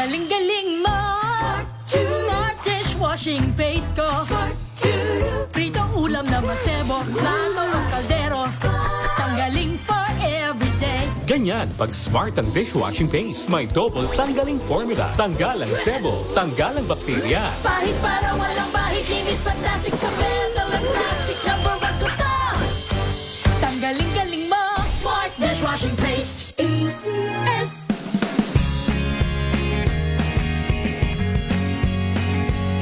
galing-galing mo. Smart dishwashing paste ko. Pritong ulam na masebo, plato o kaldero. Tanggaling for everyday. Ganyan, pag smart ang dishwashing paste, may double tanggaling formula. Tanggal ang sebo, tanggal ang bakterya. Pahit para walang pahit, linis fantastic sa metal at plastic. Number one ko to. Tanggaling-galing mo. Smart dishwashing paste. ACS.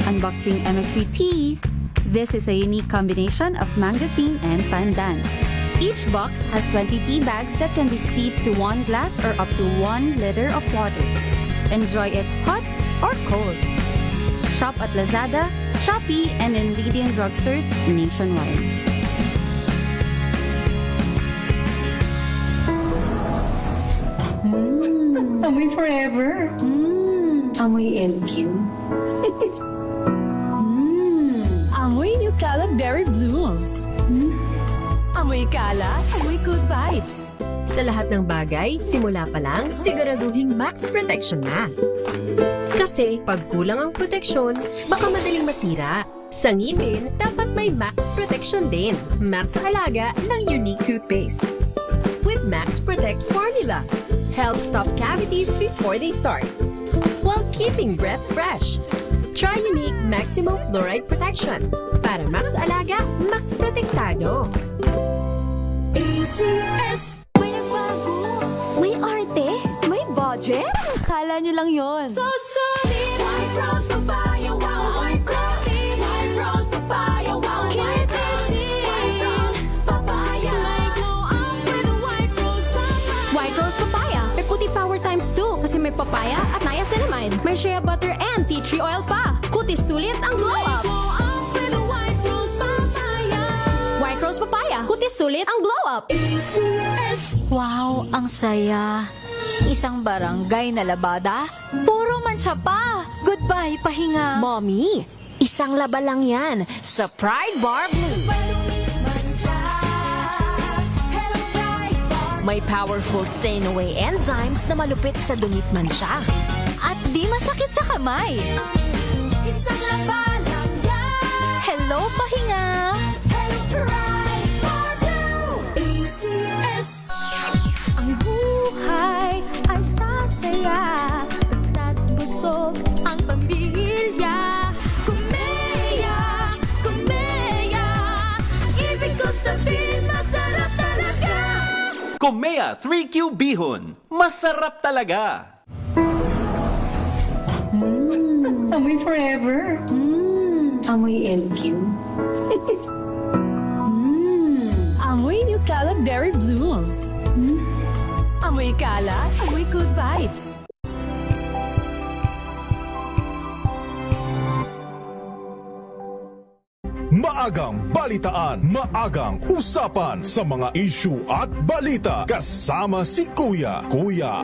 Unboxing MX3T. This is a unique combination of mangosteen and pandan. Each box has 20 tea bags that can be steeped to 1 glass or up to 1 liter of water. Enjoy it hot or cold. Shop at Lazada, Shopee, and in leading drugstores nationwide. Amoy forever. Amoy LQ. Amoy New Calab Berry Blooms. Amoy kalat, amoy good vibes. Sa lahat ng bagay, simula pa lang, siguraduhin max protection na. Kasi pag kulang ang proteksyon, baka madaling masira. Sa ngipin, dapat may max protection din. Max Alaga ng Unique Toothpaste. With Max Protect Formula. Help stop cavities before they start. While keeping breath fresh. Try Unique Maximum Fluoride Protection. Para Max Alaga, Max Protektado. ACS. May nagbago! May arte! May budget! Kala nyo lang yon. So solid. White rose papaya, wow, white rose. White rose papaya, wow, white rose. White rose papaya. May glow up with white rose papaya. White Rose Papaya. May puti power times 2 kasi may papaya at niacinamide. May shea butter and tea tree oil pa. Kutis sulit ang glow up. Glow up with white rose papaya. White Rose Papaya. Kutis sulit ang glow up. ACS. Wow, ang saya! Isang barangay na labada, puro mancha pa! Goodbye, pahinga! Mommy, isang laba lang yan sa Pride Bar Blue. May powerful stain-away enzymes na malupit sa dumit mansya. At di masakit sa kamay! Isang laba lang yan. Hello, pahinga! Hello, Pride Bar Blue. ACS. Ang buhay ay sasaya, basta't busog ang pamilya. Kumeya, kumeya. Ibig ko sabihin, masarap talaga. Komea 3Q Bihon, masarap talaga! Amoy forever. Amoy LQ. Amoy New Calab Berry Blooms. Amoy kalat, amoy good vibes. Maagang balitaan, maagang usapan sa mga issue at balita kasama si Kuya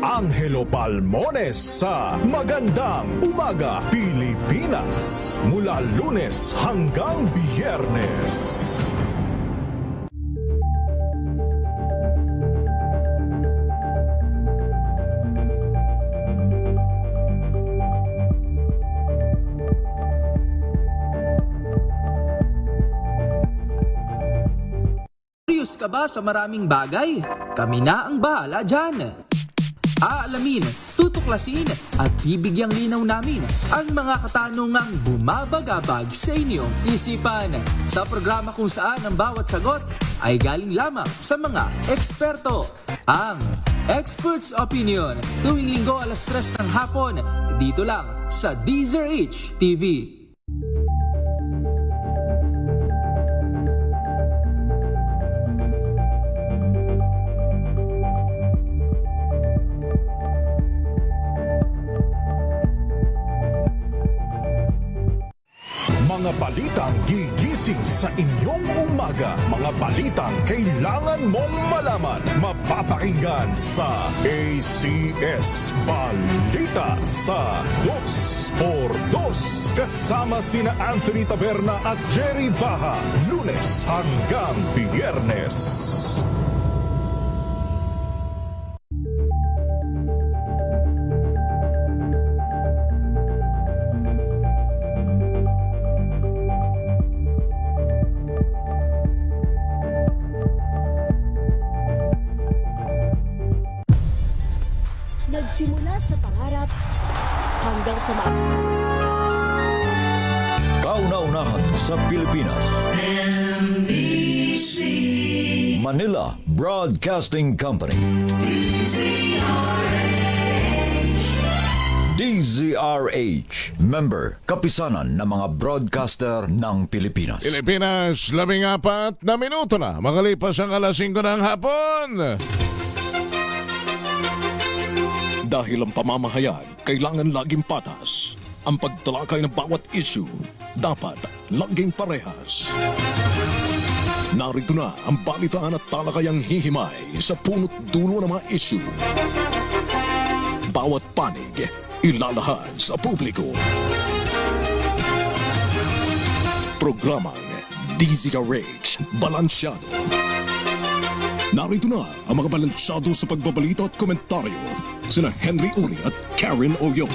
Angelo Palmones sa Magandang Umaga Pilipinas mula Lunes hanggang Biyernes. Curious ka ba sa maraming bagay? Kami na ang bahala dyan. Aalamin, tutuklasin at bibigyang linaw namin ang mga katanungang bumabagabag sa inyong isipan. Sa programa kung saan ang bawat sagot ay galing lamang sa mga eksperto. Ang Expert's Opinion tuwing linggo alas 3 ng hapon dito lang sa DZRH TV. Mga balitang gigising sa inyong umaga. Mga balitang kailangan mong malaman. Mapapakinggan sa ACS Balita sa 2x2 kasama sina Anthony Taberna at Jerry Baha. Lunes hanggang Biyernes. Nagsimula sa pangarap hanggang sa Kauna-unahan sa Pilipinas. Manila Broadcasting Company. DZRH. Member, kapisanan ng mga broadcaster ng Pilipinas. Pilipinas, 14 na minuto na. Makalipas ang alas 5 ng hapon. Dahil ang pamamahayag kailangan laging patas. Ang pagtalakay ng bawat issue dapat laging parehas. Narito na ang balitaan at talakayang hihimay sa punot dulo ng mga issue. Bawat panig ilalahad sa publiko. Programang DZRH Balansyado. Narito na ang mga balansyado sa pagbabalita at komentaryo sina Henry Uri at Karen Oyong.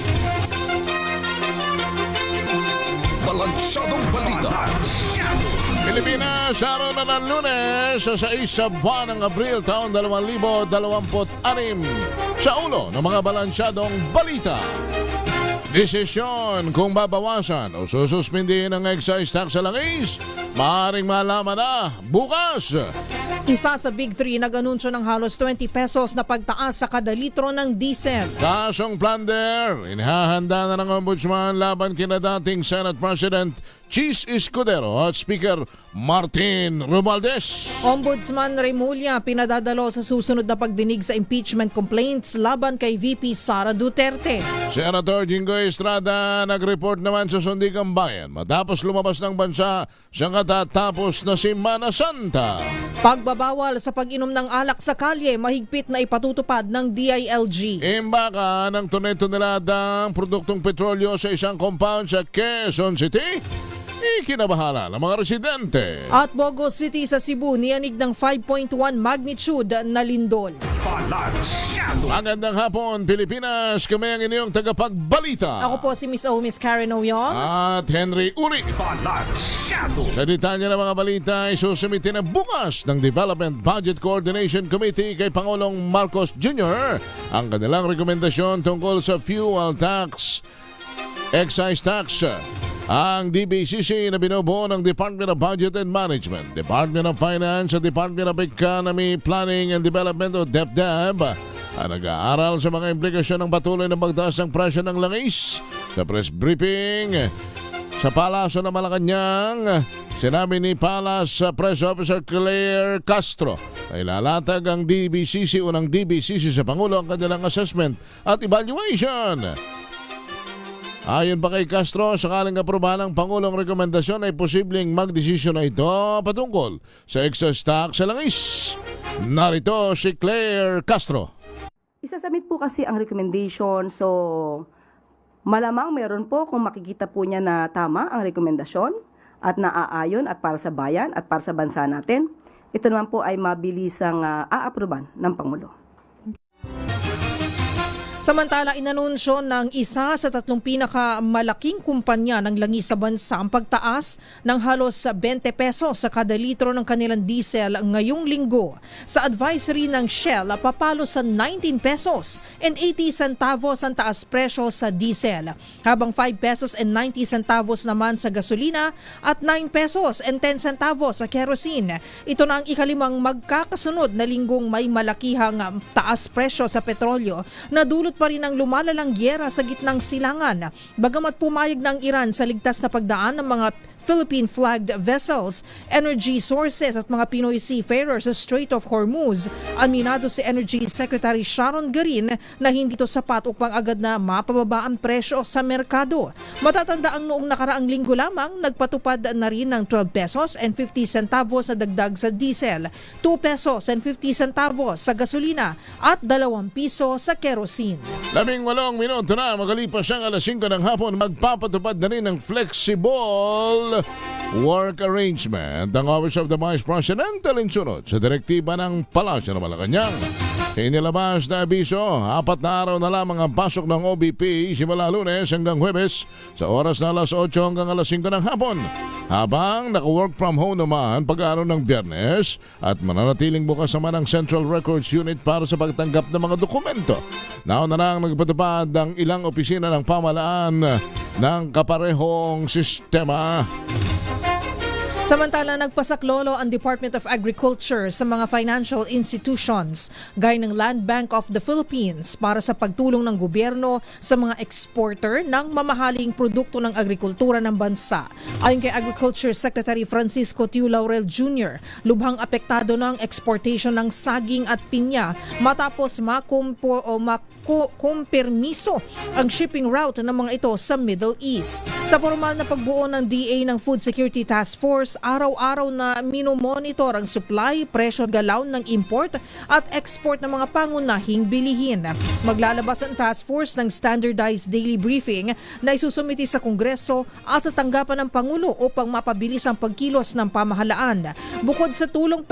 Balansyadong Balita. Pilipinas, araw na ng Lunes sa 6 sa buwan ng Abril taong 2026 sa ulo ng mga balansyadong balita. Desisyon kung babawasan o sususpindihin ang excise tax sa langis, maaaring malaman na bukas. Isa sa Big 3 nag-anunsyo ng halos 20 pesos na pagtaas sa kada litro ng diesel. Kasong plunder, inihahanda na ng Ombudsman laban kina dating Senate President Chis Escudero at Speaker Martin Romualdez. Ombudsman Remulla pinadadalo sa susunod na pagdinig sa impeachment complaints laban kay VP Sara Duterte. Senator Jinggoy Estrada nag-report naman sa Sundigang Bayan matapos lumabas ng bansa sa katatapos na Semana Santa. Pagbabawal sa pag-inom ng alak sa kalye mahigpit na ipatutupad ng DILG. Imbaka ng tonelalang produktong petrolyo sa isang compound sa Quezon City. Ikinabahala ng mga residente. At Bogo City sa Cebu niyanig ng 5.1 magnitude na lindol. Magandang hapon, Pilipinas. Kami ang inyong tagapagbalita. Ako po si Miss Karen Oyong. At Henry Uri. Sa detalye ng mga balita, isusumitin na bukas ng Development Budget Coordination Committee kay Pangulong Marcos Jr. ang kanilang rekomendasyon tungkol sa fuel tax, excise tax. Ang DBCC na binubuo ng Department of Budget and Management, Department of Finance at Department of Economy, Planning and Development o DepDep ang nag-aaral sa mga implikasyon ng patuloy na pagtaas ng presyo ng langis. Sa press briefing sa Palasyo ng Malacanang, sinabi ni Palas Press Officer Claire Castro na ilalatag ang DBCC o ng DBCC sa Pangulo ang kanilang assessment at evaluation. Ayon pa kay Castro, sakaling aprobahan ng Pangulong rekomendasyon ay posibleng magdesisyon na ito patungkol sa excess tax sa langis. Narito si Claire Castro. Isasubmit po kasi ang recommendation, so malamang meron po kung makikita po niya na tama ang rekomendasyon at naaayon at para sa bayan at para sa bansa natin. Ito naman po ay mabilisang aaproban ng Pangulo. Samantala, inanunsyo ng isa sa 3 pinakamalaking kumpanya ng langis sa bansa ang pagtaas ng halos 20 pesos sa kada litro ng kanilang diesel ngayong linggo. Sa advisory ng Shell, papalo sa 19 pesos and 80 centavos ang taas presyo sa diesel, habang 5 pesos and 90 centavos naman sa gasolina at 9 pesos and 10 centavos sa kerosene. Ito na ang ikalimang magkakasunod na linggong may malakihang taas presyo sa petrolyo na dulot pa rin ang lumalalang gyera sa gitnang silangan. Bagamat pumayag ng Iran sa ligtas na pagdaan ng mga Philippine-flagged vessels, energy sources at mga Pinoy seafarers sa Strait of Hormuz, aminado si Energy Secretary Sharon Garin na hindi ito sapat upang agad na mapababa ang presyo sa merkado. Matatanda ang noong nakaraang linggo lamang, nagpatupad na rin ng 12 pesos and 50 centavos na dagdag sa diesel, 2 pesos and 50 centavos sa gasolina at 2 piso sa kerosene. 18 minuto na makalipas ang alas 5 ng hapon, magpapatupad na rin ng flexible work arrangement ang Office of the Vice President alinsunod sa direktiba ng Palasyo ng Malacanang. Inilabas na abiso, 4 na araw na lamang ang pasok ng OBP simula Lunes hanggang Huwebes sa oras na alas 8 hanggang alas 5 ng hapon. Habang naka-work from home naman pag-araw ng Biyernes at mananatiling bukas naman ang Central Records Unit para sa pagtanggap ng mga dokumento. Nauna na nagpatupad ang ilang opisina ng pamahalaan ng kaparehong sistema. Samantala, nagpasaklolo ang Department of Agriculture sa mga financial institutions gaya ng Land Bank of the Philippines para sa pagtulong ng gobyerno sa mga exporter ng mamahaling produkto ng agrikultura ng bansa. Ayon kay Agriculture Secretary Francisco Tiu Laurel Jr., lubhang apektado ng exportation ng saging at pinya matapos makumpirmiso ang shipping route ng mga ito sa Middle East. Sa formal na pagbuo ng DA ng Food Security Task Force, araw-araw na minomonitor ang supply, presyo, galaw ng import at export ng mga pangunahing bilihin. Maglalabas ang task force ng standardized daily briefing na isusumiti sa Kongreso at sa tanggapan ng Pangulo upang mapabilis ang pagkilos ng pamahalaan. Bukod sa tulong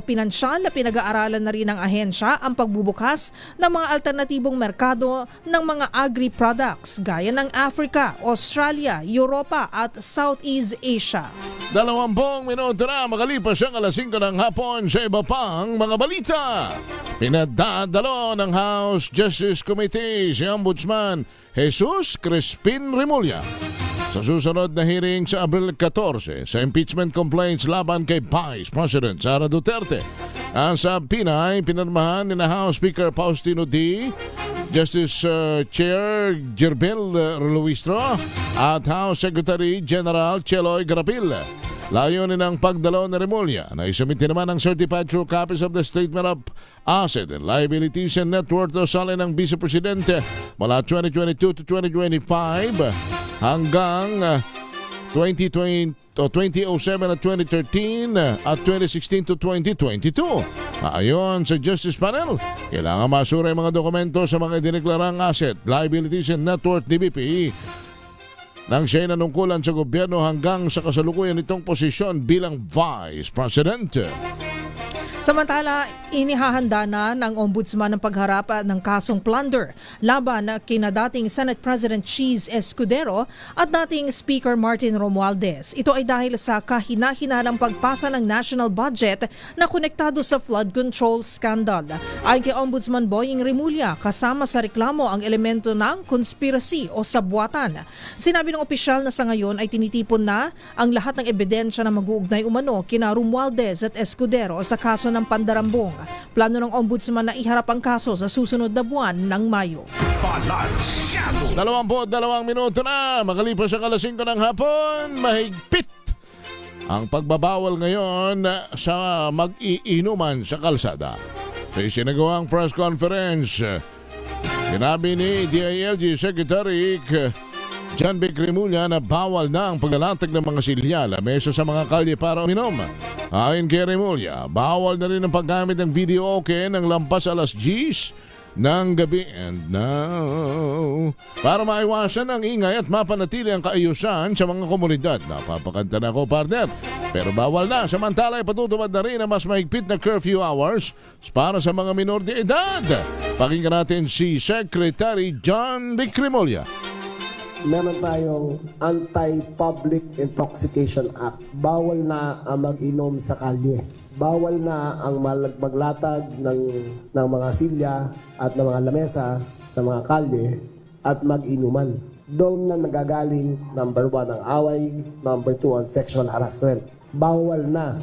pinansyal, pinag-aaralan na rin ng ahensya ang pagbubukas ng mga alternatibong merkado ng mga agri-products gaya ng Africa, Australia, Europa at Southeast Asia. 20 minuto na makalipas ang alas 5 ng hapon sa iba pang mga balita. Pinadadalo ng House Justice Committee si Ombudsman Jesus Crispin Remulla sa susunod na hearing sa Abril 14 sa impeachment complaints laban kay Vice President Sara Duterte. Ang sa Pinay, pinirmahan ni House Speaker Faustino D., Justice Chair Gerbel Reluistro at House Secretary General Cheloy Garapil. Layunin ng pagdalaw na Remulla na isumiti naman ang certified true copies of the Statement of Asset and Liabilities and Net Worth o salin ng Vice Presidente mula 2022 to 2025 hanggang 2007 at 2013 at 2016 to 2022. Ayon sa Justice Panel, kailangan masura ang mga dokumento sa mga idineklarang asset, liabilities and net worth ni BPI nang siya'y nanungkulan sa gobyerno hanggang sa kasalukuyan nitong posisyon bilang Vice President. Samantala, inihahanda na ng Ombudsman ang pagharap ng kasong plunder laban kina dating Senate President Cheese Escudero at dating Speaker Martin Romualdez. Ito ay dahil sa kahina-hinalang pagpasa ng national budget na konektado sa flood control scandal. Ayon kay Ombudsman Boying Remulla, kasama sa reklamo ang elemento ng conspiracy o sabwatan. Sinabi ng opisyal na sa ngayon ay tinitipon na ang lahat ng ebidensya na mag-uugnay umano kina Romualdez at Escudero sa kaso ng pandarambong. Plano ng Ombudsman na iharap ang kaso sa susunod na buwan ng Mayo. 22 minuto na makalipas ang alas 5 ng hapon, mahigpit ang pagbabawal ngayon sa mag-iinuman sa kalsada. Sa isinagawang press conference, sinabi ni DILG Secretary John Vic Remulla na bawal na ang paglalatag ng mga silyala mesa sa mga kalye para uminom. Ayon kay Remulla, bawal na rin ang paggamit ng video okay ng lampas alas 10 ng gabi. And now, para maiwasan ang ingay at mapanatili ang kaayusan sa mga komunidad. Napapakanta na ako, partner. Pero bawal na. Samantala, ipatutupad na rin ang mas mahigpit na curfew hours para sa mga minor de edad. Pakinggan natin si Secretary John Vic Remulla. Meron tayong Anti-Public Intoxication Act. Bawal na ang mag-inom sa kalye. Bawal na ang maglatag ng mga silya at ng mga lamesa sa mga kalye at mag-inuman. Doon na nagagaling, number 1, ang away, number 2, ang sexual harassment. Bawal na.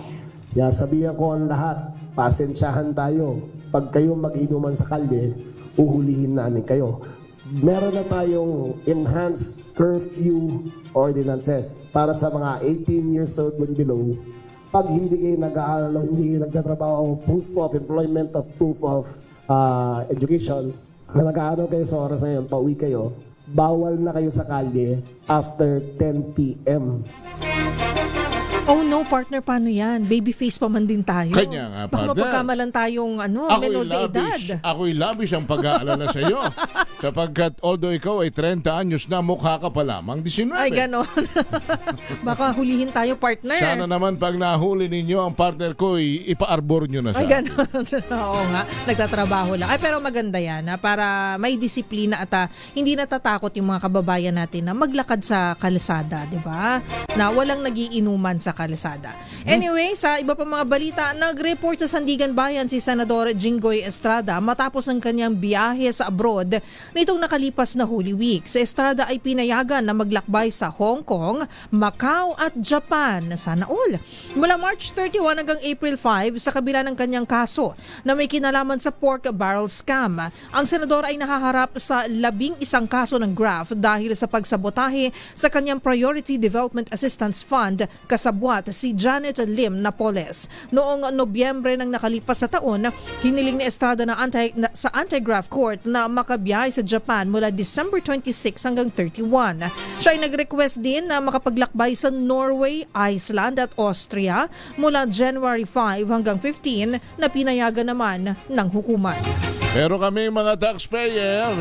Kaya sabihan ko ang lahat, pasensyahan tayo. Pag kayo mag-inuman sa kalye, uhulihin namin kayo. Meron na tayong enhanced curfew ordinances para sa mga 18 years old and below. Pag hindi kayo hindi nagtatrabaho, proof of employment of proof of education, kung nag-aaral kayo sa oras na yun, pauwi kayo, bawal na kayo sa kalye after 10 p.m. Oh no, partner, paano yan? Baby face pa man din tayo. Kanya nga, Baka partner. mapagkamalan tayong menor de edad. Ako'y labis ang pag-aalala sa iyo. Sapagkat although ikaw ay 30 anyos na, mukha ka pa lamang 19. Ay, ganon. Baka hulihin tayo, partner. Sana naman pag nahuli ninyo ang partner ko, ipa-arbor nyo na siya. Ay, ganon. Oo nga, nagtatrabaho lang. Ay, pero maganda yan, para may disiplina at hindi natatakot yung mga kababayan natin na maglakad sa kalsada, di ba? Na walang nagiinuman sa kalsada. Anyway, sa iba pa mga balita, nag-report sa Sandigan Bayan si Senador Jinggoy Estrada matapos ang kanyang biyahe sa abroad nitong nakalipas na Holy Week. Si Estrada ay pinayagan na maglakbay sa Hong Kong, Macau at Japan. Sana all. Mula March 31 hanggang April 5, sa kabila ng kanyang kaso na may kinalaman sa pork barrel scam, ang senador ay nahaharap sa 11 kaso ng graft dahil sa pagsabotahe sa kanyang Priority Development Assistance Fund kasabwat si Janet Lim Napoles. Noong Nobyembre ng nakalipas na taon, hiniling ni Estrada sa Anti-Graft Court na makabiyahe sa Japan mula December 26 hanggang 31. Siya ay nag-request din na makapaglakbay sa Norway, Iceland at Austria mula January 5 hanggang 15 na pinayagan naman ng hukuman. Pero kami mga taxpayer,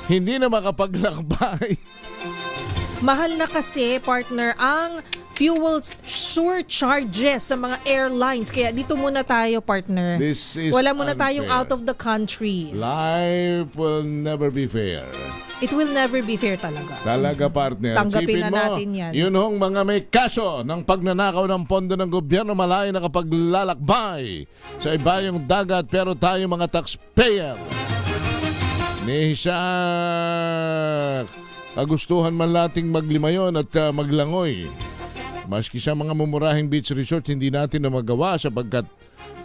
hindi na makapaglakbay. Mahal na kasi, partner, ang fuel surcharges sa mga airlines. Kaya dito muna tayo, partner. This is Wala muna tayong unfair. out of the country. Life will never be fair. It will never be fair talaga. Talaga, partner. Tanggapin na Isipin mo, natin yan. Yun hong mga may kaso ng pagnanakaw ng pondo ng gobyerno malayo nakapaglalakbay sa ibayong dagat pero tayo mga taxpayer. Ni siya kagustuhan man nating maglimayon at maglangoy. Maski sa mga mumurahing beach resort, hindi natin na magawa sapagkat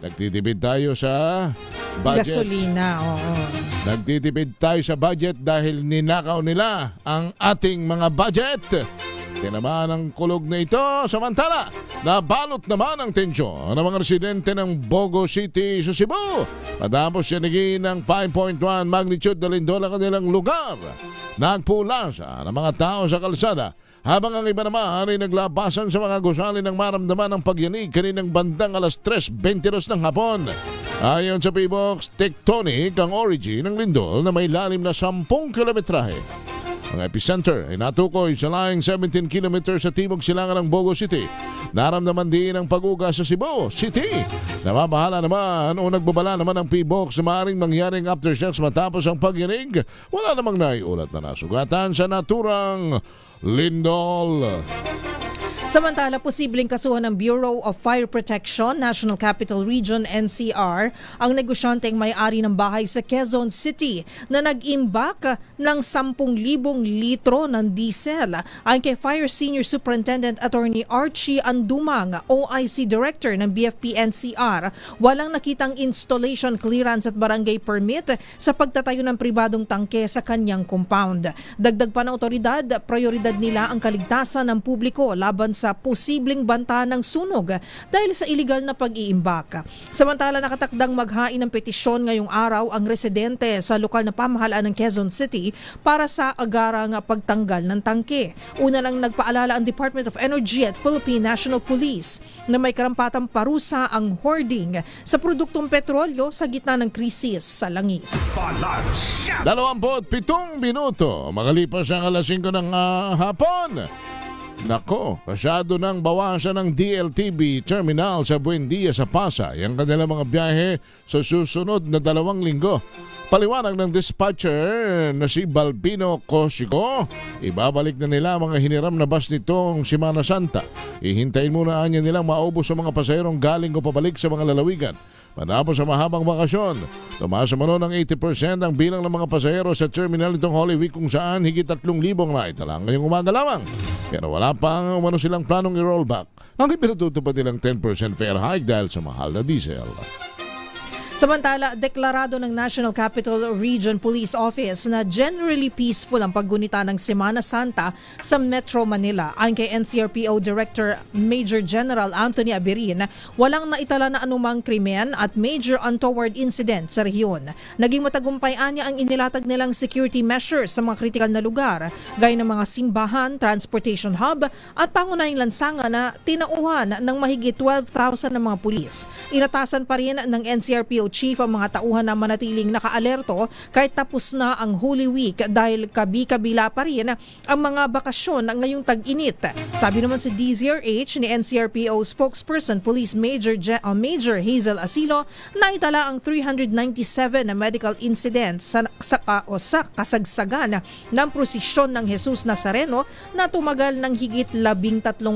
nagtitipid tayo sa budget. Gasolina, oo. Nagtitipid tayo sa budget dahil ninakaw nila ang ating mga budget. Tinamaan ang kulog na ito. Samantala, nabalot naman ang tensyon ng mga residente ng Bogo City sa Cebu. Matapos sinigin ng 5.1 magnitude na lindol ang kanilang lugar. Nagpulasa ng mga tao sa kalsada. Habang ang iba naman ay naglabasan sa mga gusali ng maramdaman ng pagyanig kaninang bandang alas 3:22 ng hapon. Ayon sa PBOX, tectonic ang origin ng lindol na may lalim na 10 kilometrahe. Ang epicenter ay natukoy sa layong 17 km sa timog silangan ng Bogo City. Naramdaman din ang pag-uga sa Cebu City. Nababahala naman o nagbabala naman ang PBOX na maaaring mangyaring aftershocks matapos ang pagyanig. Wala namang naiulat na nasugatan sa naturang lindol. Samantala, posibleng kasuhan ng Bureau of Fire Protection, National Capital Region, NCR, ang negosyanteng may-ari ng bahay sa Quezon City na nag-imbak ng 10,000 litro ng diesel. Ayon kay Fire Senior Superintendent Attorney Archie Andumang, OIC Director ng BFP NCR, walang nakitang installation clearance at barangay permit sa pagtatayo ng pribadong tangke sa kanyang compound. Dagdag pa ng otoridad, prioridad nila ang kaligtasan ng publiko laban sa posibleng banta ng sunog dahil sa iligal na pag-iimbak. Samantala, nakatakdang maghain ng petisyon ngayong araw ang residente sa lokal na pamahalaan ng Quezon City para sa agarang pagtanggal ng tangke. Una nang nagpaalala ang Department of Energy at Philippine National Police na may karampatang parusa ang hoarding sa produktong petrolyo sa gitna ng krisis sa langis. 27 minuto makalipas ang alas 5 ng hapon. Nako, pasyado nang bawasan ng DLTV terminal sa Buendia sa Pasay ang kanilang mga biyahe sa susunod na 2 linggo. Paliwanag ng dispatcher na si Balbino Cosico, ibabalik na nila mga hiniram na bus nitong Semana Santa. Ihintayin muna niya nilang maubos sa mga pasahirong galing o pabalik sa mga lalawigan. Matapos sa mahabang bakasyon, tumaas naman ng 80% ang bilang ng mga pasahero sa terminal nitong Holy Week kung saan higit 3,000 na itala ngayong umaga lamang. Pero wala pang silang planong i-rollback. Ang ipinatutupad nilang 10% fare hike dahil sa mahal na diesel. Samantala, deklarado ng National Capital Region Police Office na generally peaceful ang paggunita ng Semana Santa sa Metro Manila. Ayon kay NCRPO Director Major General Anthony Aberin, walang naitala na anumang krimen at major untoward incident sa rehiyon. Naging matagumpay niya ang inilatag nilang security measures sa mga kritikal na lugar, gaya ng mga simbahan, transportation hub at pangunahing lansangan na tinauhan ng mahigit 12,000 ng mga pulis. Inatasan pa rin ng NCRPO Chief ang mga tauhan na manatiling nakaalerto kahit tapos na ang Holy Week dahil kabi-kabila pa rin ang mga bakasyon ngayong tag-init. Sabi naman si DZRH ni NCRPO spokesperson Police Major Hazel Asilo na itala ang 397 na medical incidents sa kasagsagan ng prosesyon ng Jesus Nazareno na tumagal ng higit 13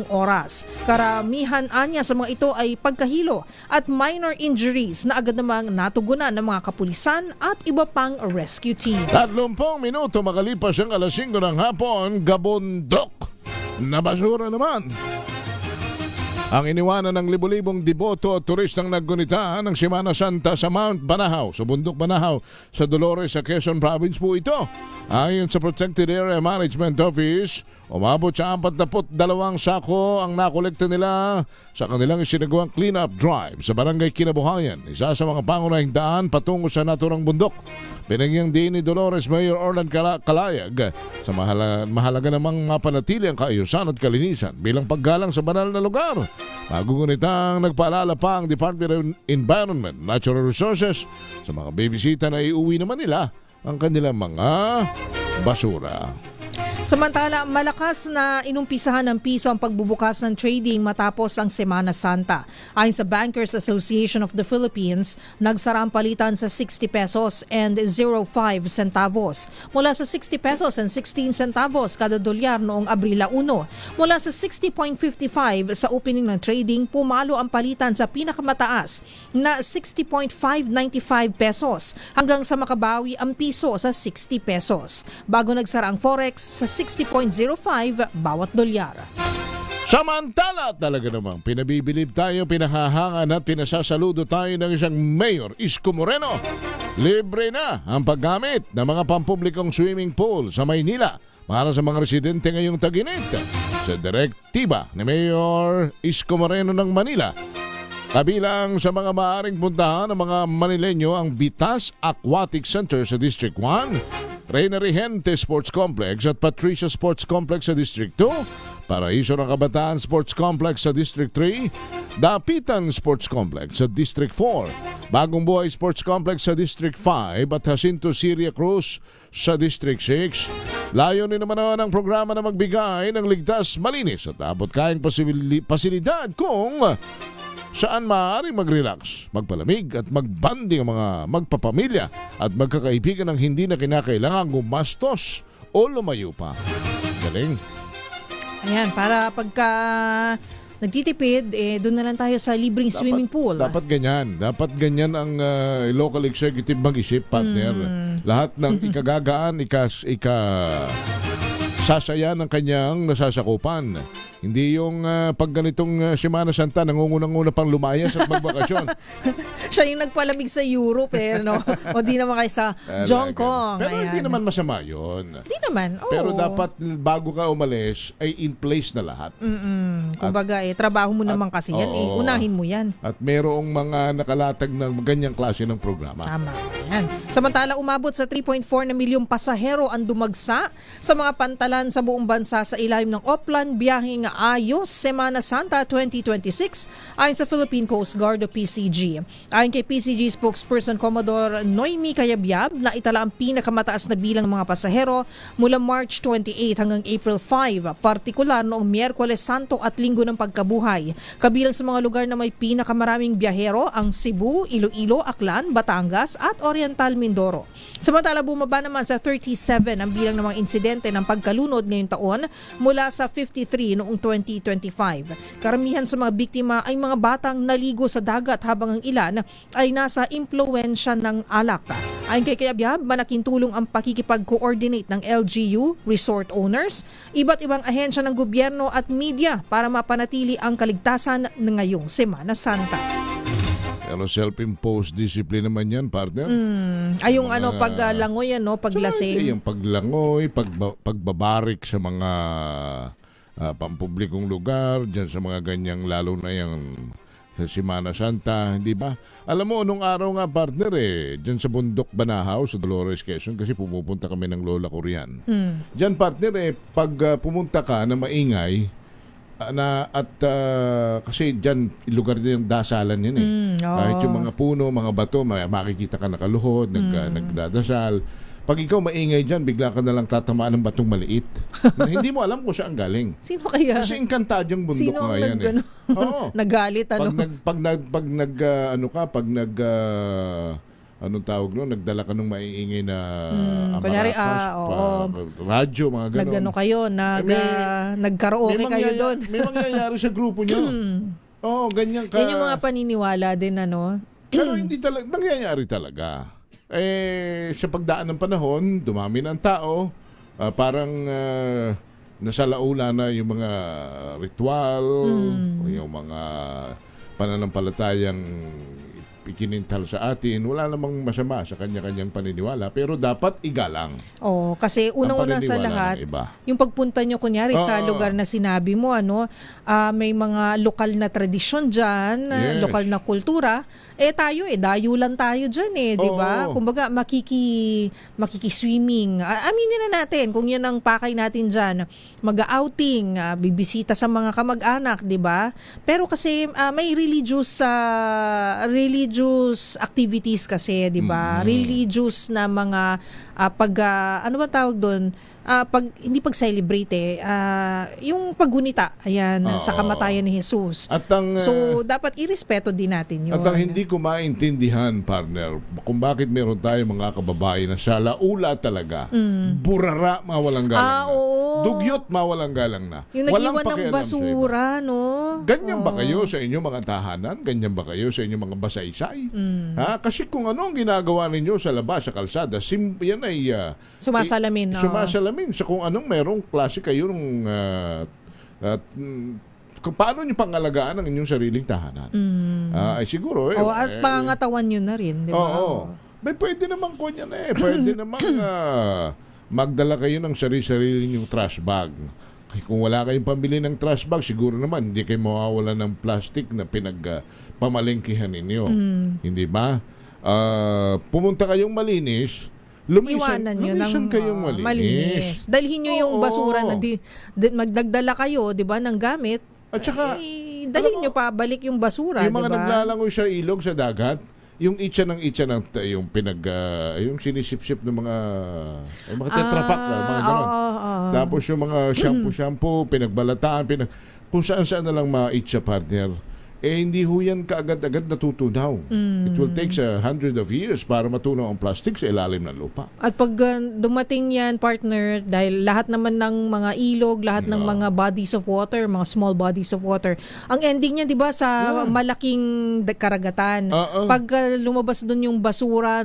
oras. Karamihan anya sa mga ito ay pagkahilo at minor injuries na agad namang natugunan ng mga kapulisan at iba pang rescue team. 30 minuto makalipas ang alas 5 ng hapon, gabundok na basura naman ang iniwanan ng libu-libong deboto at turistang naggunita ng Semana Santa sa Mount Banahaw, sa Bundok Banahaw, sa Dolores, sa Quezon Province po ito. Ayon sa Protected Area Management Office, umabot sa 42 sako ang nakolekta nila sa kanilang isinagawang clean-up drive sa Barangay Kinabuhayan, isa sa mga pangunahing daan patungo sa naturang bundok. Binagyang din ni Dolores Mayor Orlan Calayag sa mahalaga namang mapanatili ang kaayusan at kalinisan bilang paggalang sa banal na lugar. Magugunitang nagpaalala pa ang Department of Environment, Natural Resources sa mga bibisita na iuwi naman nila ang kanilang mga basura. Samantala, malakas na inumpisahan ng piso ang pagbubukas ng trading matapos ang Semana Santa. Ayon sa Bankers Association of the Philippines, nagsara ang palitan sa 60 pesos and 05 centavos. Mula sa 60 pesos and 16 centavos kada dolyar noong Abril 1. Mula sa 60.55 sa opening ng trading, pumalo ang palitan sa pinakamataas na 60.595 pesos hanggang sa makabawi ang piso sa 60 pesos. Bago nagsara ang Forex sa 60.05 bawat dolyar. Samantala, talaga namang pinabibilib tayo, pinahahangan at pinasasaludo tayo ng isang Mayor, Isko Moreno. Libre na ang paggamit ng mga pampublikong swimming pool sa Maynila para sa mga residente ngayong tag-init. Sa direktiba ni Mayor Isko Moreno ng Manila, kabilang sa mga maaaring puntahan ng mga Manileño ang Vitas Aquatic Center sa District 1, Reina Regente Sports Complex at Patricia Sports Complex sa District 2, Paraiso ng Kabataan Sports Complex sa District 3, Dapitan Sports Complex sa District 4, Bagong Buhay Sports Complex sa District 5 at Jacinto Siria Cruz sa District 6. Layunin naman ng programa na magbigay ng ligtas, malinis at abot-kayang pasilidad kung saan maaaring mag-relax, magpalamig at magbanding ang mga magpapamilya at magkakaibigan ng hindi na kinakailangan gumastos o lumayo pa. Galing. Ayan, para pagka nagtitipid, doon na lang tayo sa libreng swimming pool. Dapat ganyan. Dapat ganyan ang local executive mag-isip, partner. Lahat ng ikagagaan, sasaya ng kanyang nasasakupan. Hindi yung pag ganitong Semana Santa nangungunang-una pang lumayas at magbakasyon. Siya yung nagpalamig sa Europe no? O di naman kayo sa Hong Kong. Pero hindi naman masama yun. Hindi naman, oo. Pero dapat bago ka umalis ay in place na lahat. Kumbaga trabaho mo naman kasi yan, unahin mo yan. At merong mga nakalatag ng ganyang klase ng programa. Tama. Yan. Samantala, umabot sa 3.4 na milyong pasahero ang dumagsa sa mga pantalan sa buong bansa sa ilalim ng Oplan Biyaheng Ayos Semana Santa 2026 ayon sa Philippine Coast Guard o PCG. Ayon kay PCG spokesperson Commodore Noemi Cayabyab, na itala ang pinakamataas na bilang ng mga pasahero mula March 28 hanggang April 5, partikular noong Miyerkules Santo at Linggo ng Pagkabuhay. Kabilang sa mga lugar na may pinakamaraming biyahero ang Cebu, Iloilo, Aklan, Batangas at Oriental Mindoro. Samantala, bumaba naman sa 37 ang bilang ng mga insidente ng pagkalunod ngayong taon mula sa 53 noong 2025. Karamihan sa mga biktima ay mga batang naligo sa dagat habang ang ilan ay nasa impluwensya ng alak. Ayon kay Cayabyab, malaking tulong ang pakikipag-coordinate ng LGU, resort owners, iba't ibang ahensya ng gobyerno at media para mapanatili ang kaligtasan ng ngayong Semana Santa. Pero self-imposed discipline naman yan, partner. Ay, yung paglangoy, paglasing. Yung paglangoy, pagbabarik sa mga pampublikong lugar, dyan sa mga ganyang, lalo na yung sa Semana Santa, hindi ba? Alam mo, nung araw nga, partner, dyan sa Bundok Banahaw, sa Dolores, Quezon, kasi pumupunta kami ng lola ko riyan. Dyan, partner, pag pumunta ka na maingay, kasi dyan, lugar din yung dasalan yan Kahit yung mga puno, mga bato, makikita ka nakaluhod, nagdadasal. Pag ikaw maingay dyan, bigla ka nalang tatamaan ng batong maliit. Hindi mo alam kung saan galing. Sino kaya? Kasi inkantadong bundok nga yan. Oo. Nagalit, anong tawag no? Nagdala ka ng maiingay na kunyari, radyo, mga gano'n. Nagkaraoke kayo doon. May mangyayari sa grupo nyo. Ganyan ka. Yan yung mga paniniwala din, Pero hindi talaga, nangyayari talaga. Sa pagdaan ng panahon, dumami ng tao, parang nasalaula na yung mga ritual, yung mga pananampalatayang ikinintal sa atin. Wala namang masama sa kanya-kanyang paniniwala, pero dapat igalang. Kasi unang-una sa lahat, yung pagpunta nyo kunyari sa lugar na sinabi mo, may mga lokal na tradisyon dyan, lokal na kultura, tayo dayo lang tayo dyan di ba? Kumbaga makiki-swimming. Aminin na natin kung yan ang pakay natin dyan. Mag-outing, bibisita sa mga kamag-anak, di ba? Pero kasi may religious activities kasi, di ba? Religious na mga ano ba tawag doon? Hindi pag-celebrate yung paggunita sa kamatayan ni Jesus. So dapat irespeto din natin yun. At ang hindi ko maintindihan, partner, kung bakit meron tayong mga kababae na salaula talaga, burara, mawalang galang na. Dugyot, mawalang galang na. Yung nag-iwan ng basura, Ganyan ba kayo sa inyong mga tahanan? Ganyan ba kayo sa inyong mga basaysay? Kasi kung ano ang ginagawa ninyo sa labas, sa kalsada, yan ay sumasalamin. Sumasalamin sa kung anong merong klase kayo ng kung paano nyo pangalagaan ang inyong sariling tahanan. Ay siguro at pangangatawan nyo na rin, di ba? Pwede naman ko yan pwede naman magdala kayo ng sarili-sarili yung trash bag. Kung wala kayong pambili ng trash bag, siguro naman hindi kayo mawawala ng plastic na pinagpamalengkihan ninyo. Hindi ba? Pumunta kayong malinis, lumisan kayong malinis. Dalhin nyo yung basura na magdagdala kayo, di ba, ng gamit. At saka, dalhin nyo pa balik yung basura, yung mga naglalangoy sa ilog, sa dagat, yung itcha ng yung yung sinisip-sip ng mga Tetra Pak, mga gano'n. Tapos yung mga shampoo, pinagbalataan, kung saan-saan na lang ma-itcha, partner. Hindi ho yan kaagad-agad natutunaw. It will take 100 of years para matunaw ang plastic sa ilalim ng lupa. At pag dumating yan, partner, dahil lahat naman ng mga ilog, lahat ng mga bodies of water, mga small bodies of water, ang ending niya, di ba, sa malaking karagatan. Pag lumabas doon yung basura,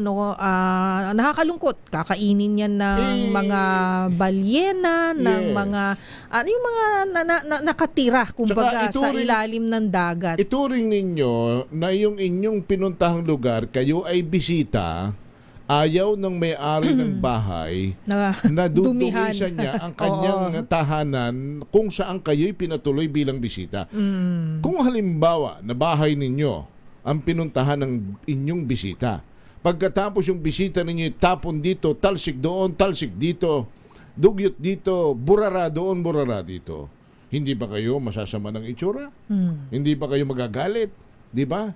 nakakalungkot. Kakainin yan ng mga balyena, ng mga, yung mga nakatira, kumbaga, sa ilalim ng dagat. Ituring ninyo na yung inyong pinuntahang lugar, kayo ay bisita, ayaw ng may-ari ng bahay na dudumisan niya ang kanyang tahanan kung saan kayo'y pinatuloy bilang bisita. Kung halimbawa na bahay ninyo ang pinuntahan ng inyong bisita, pagkatapos yung bisita ninyo tapon dito, talsik doon, talsik dito, dugyot dito, burara doon, burara dito, hindi ba kayo masasama ng itsura? Hindi ba kayo magagalit? Di ba?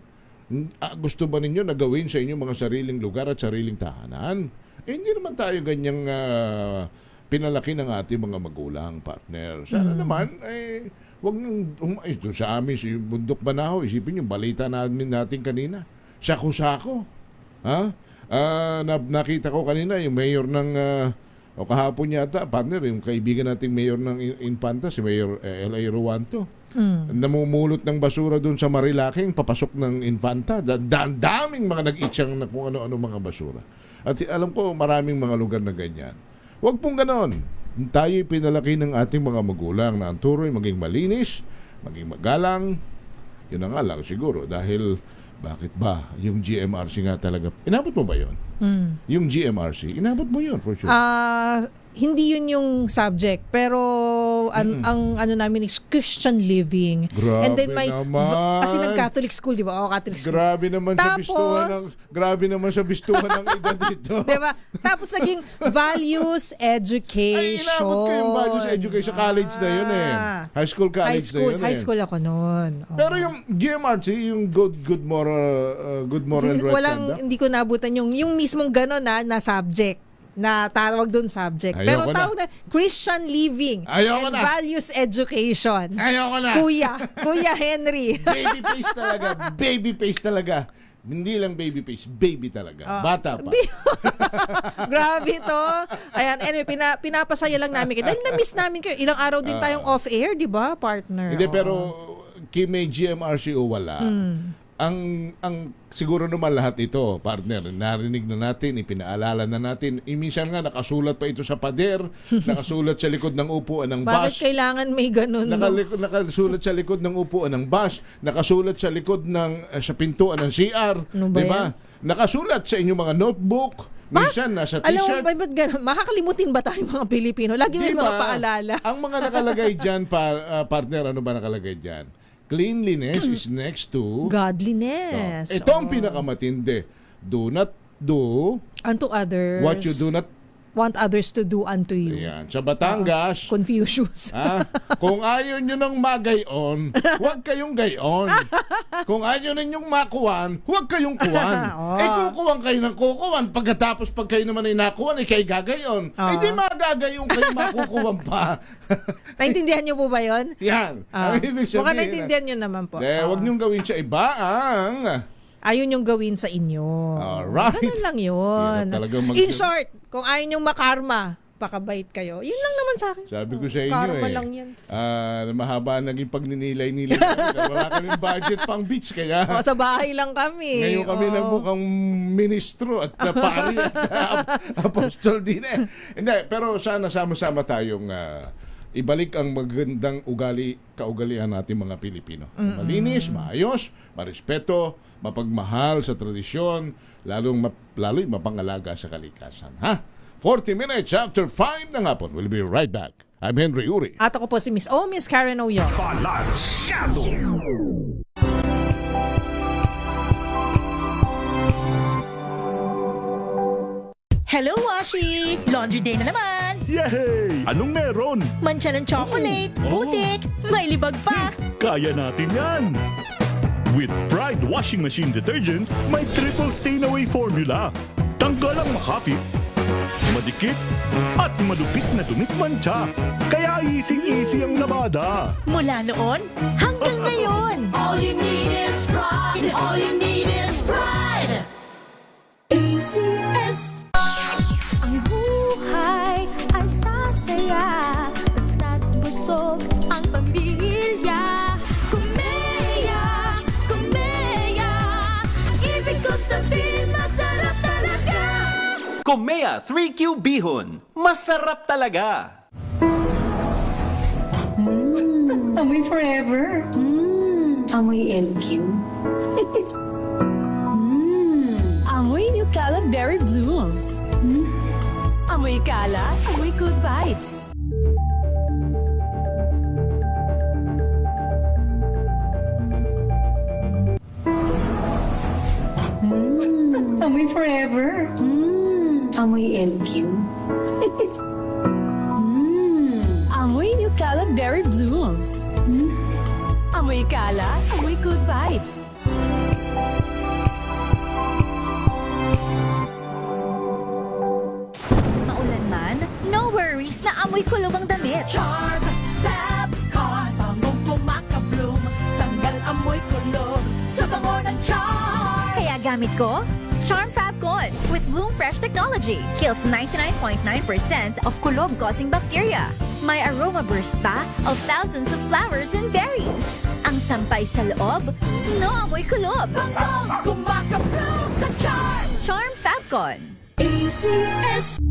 Gusto ba ninyo na gawin sa inyong mga sariling lugar at sariling tahanan? Hindi naman tayo ganyang pinalaki ng ating mga magulang, partner. Sana naman, wag nang doon sa amin, sa Bundok Banahaw, isipin yung balita natin kanina. Sako-sako. Nakita ko kanina yung mayor ng o kahapon yata, partner, yung kaibigan nating mayor ng Infanta, si Mayor L.A. Ruanto, namumulot ng basura doon sa Marilaking, papasok ng Infanta. Daming mga nag-itsyang na kung ano-ano mga basura. At alam ko, maraming mga lugar na ganyan. Huwag pong ganon. Tayo'y pinalaki ng ating mga magulang na ang turo'y maging malinis, maging magalang. Yun na nga lang siguro, dahil Bakit ba? Yung GMRC nga talaga. Inabot mo ba yun? Yung GMRC, inabot mo yun for sure. Hindi yun yung subject, pero ang ano namin is Christian living. Grabe And then naman. kasi nag-Catholic school, di ba? Catholic school. Grabe naman sa bistuhan ng edad dito. Di ba? Tapos naging values education. Ay, inabot ko yung values education. College na yun eh. High school college na yun eh. High school ako noon. Pero yung GMRC, yung good moral and right conduct. Hindi ko nabutan yung mismong gano'n na subject. Na tawag doon subject. Ayoko Pero tawag na Christian living and values education. Ayoko na. Kuya Henry. Baby face talaga. Hindi lang baby face, baby talaga. Bata pa. Grabe to. Ayan, anyway, pinapasaya lang namin kayo. Dahil na-miss namin kayo. Ilang araw din tayong off-air, di ba, partner? Hindi, pero may GMRC o wala. Ang siguro naman lahat ito, partner, narinig na natin, ipinaalala na natin. Minsan nga nakasulat pa ito sa pader, nakasulat sa likod ng upuan ng bus. Bakit kailangan may ganun? Nakasulat sa likod ng upuan ng bus, nakasulat sa likod ng sa pintuan ng CR, ano ba 'di ba? Nakasulat sa inyong mga notebook. Minsan nasa t-shirt. Alam mo, ba't ganun? Makakalimutin ba tayo mga Pilipino? Lagi may mga paalala. Ang mga nakalagay dyan, partner, ano ba nakalagay dyan? Cleanliness is next to godliness. Ito ang pinakamatindi. Do not do unto others what you do not want others to do unto you. Yan. Sa Batangas, Confucius. Kung ayaw nyo ng magayon, huwag kayong gayon. Kung ayaw ninyong makuwan, huwag kayong kuwan. Kukuwan kayo ng kukuwan. Pagkatapos pag kayo naman ay nakuwan, kayo gagayon. Di magagayon kayo makukuwan pa. Naintindihan nyo po ba yun? Yan. Mukhang naintindihan nyo naman po. Huwag nyong gawin siya iba ang ayaw niyong gawin sa inyo. Alright. Ganun lang yun. In short, kung ayaw niyong makarma, pakabait kayo. Yun lang naman sa akin. Sabi ko sa inyo karma lang yan. Mahaba naging pagninilay-nilay. Wala kaming budget pang beach kaya. Sa bahay lang kami. Ngayon kami na mukhang ministro at pari at apostol din eh. Hindi, pero sana sama-sama tayong ibalik ang magandang kaugalian natin mga Pilipino. Malinis, maayos, marespeto, mapagmahal sa tradisyon, lalo'y mapangalaga sa kalikasan. 40 minutes after 5 ng hapon. We'll be right back. I'm Henry Uri. At ako po si Miss Karen Oyong. Balansyado! Hello, Washi! Laundry day na naman! Yay! Anong meron? Mancha ng chocolate, putik, may libag pa! Kaya natin yan! With Pride Washing Machine Detergent, may triple stain-away formula. Tanggal ang makapit, madikit, at malupit na dumit mancha. Kaya easy-easy ang labada. Mula noon hanggang ngayon! All you need is pride. All you need is pride. ACS. Ang buhay ay sasaya basta't busog ang pamilya. Kumeya, ibig ko sabihin masarap talaga. Komea 3Q Bihon. Masarap talaga. Amoy forever. Amoy LQ. Amoy New Cala Berry Blooms. Amoy kala, amoy good vibes. Amoy forever. Amoy LQ. Amoy New Cala Berry Blooms. Amoy kala, amoy good vibes. Maulan man, no worries na amoy kulong ang damit. Charm Fab Con. Bangong pumakabloom. Tanggal amoy kulog sa bango ng charm. Kaya gamit ko, Charm Fab Con with Bloom Fresh technology. Kills 99.9% of kulob-causing bacteria. May aroma burst pa of thousands of flowers and berries. Ang sampay sa loob, no amoy kulob. Bangong pumakabloom sa charm. Charm Fab Con. ACS.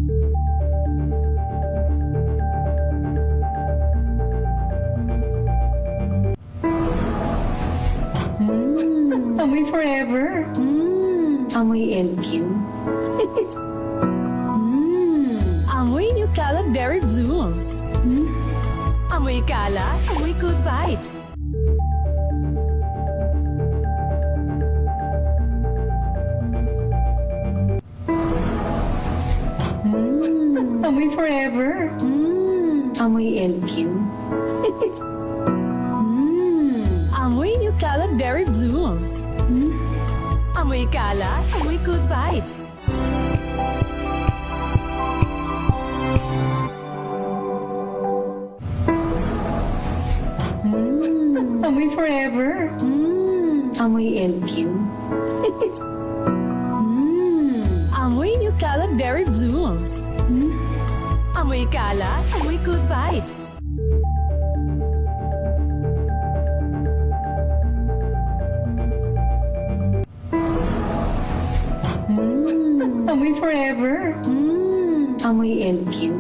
Amoy Amoy forever. Amoy LQ. Amoy New Caleb Berry Blooms. Amoy kala, amoy good vibes. Amoy forever. Amoy LQ. Amoy New Caleb Berry Blooms. Amoy kala, amoy good vibes. Amoy forever. Amoy LQ. Amoy New Caleb Berry Blooms. Amoy kala, amoy good vibes. Amoy forever. Amoy LQ.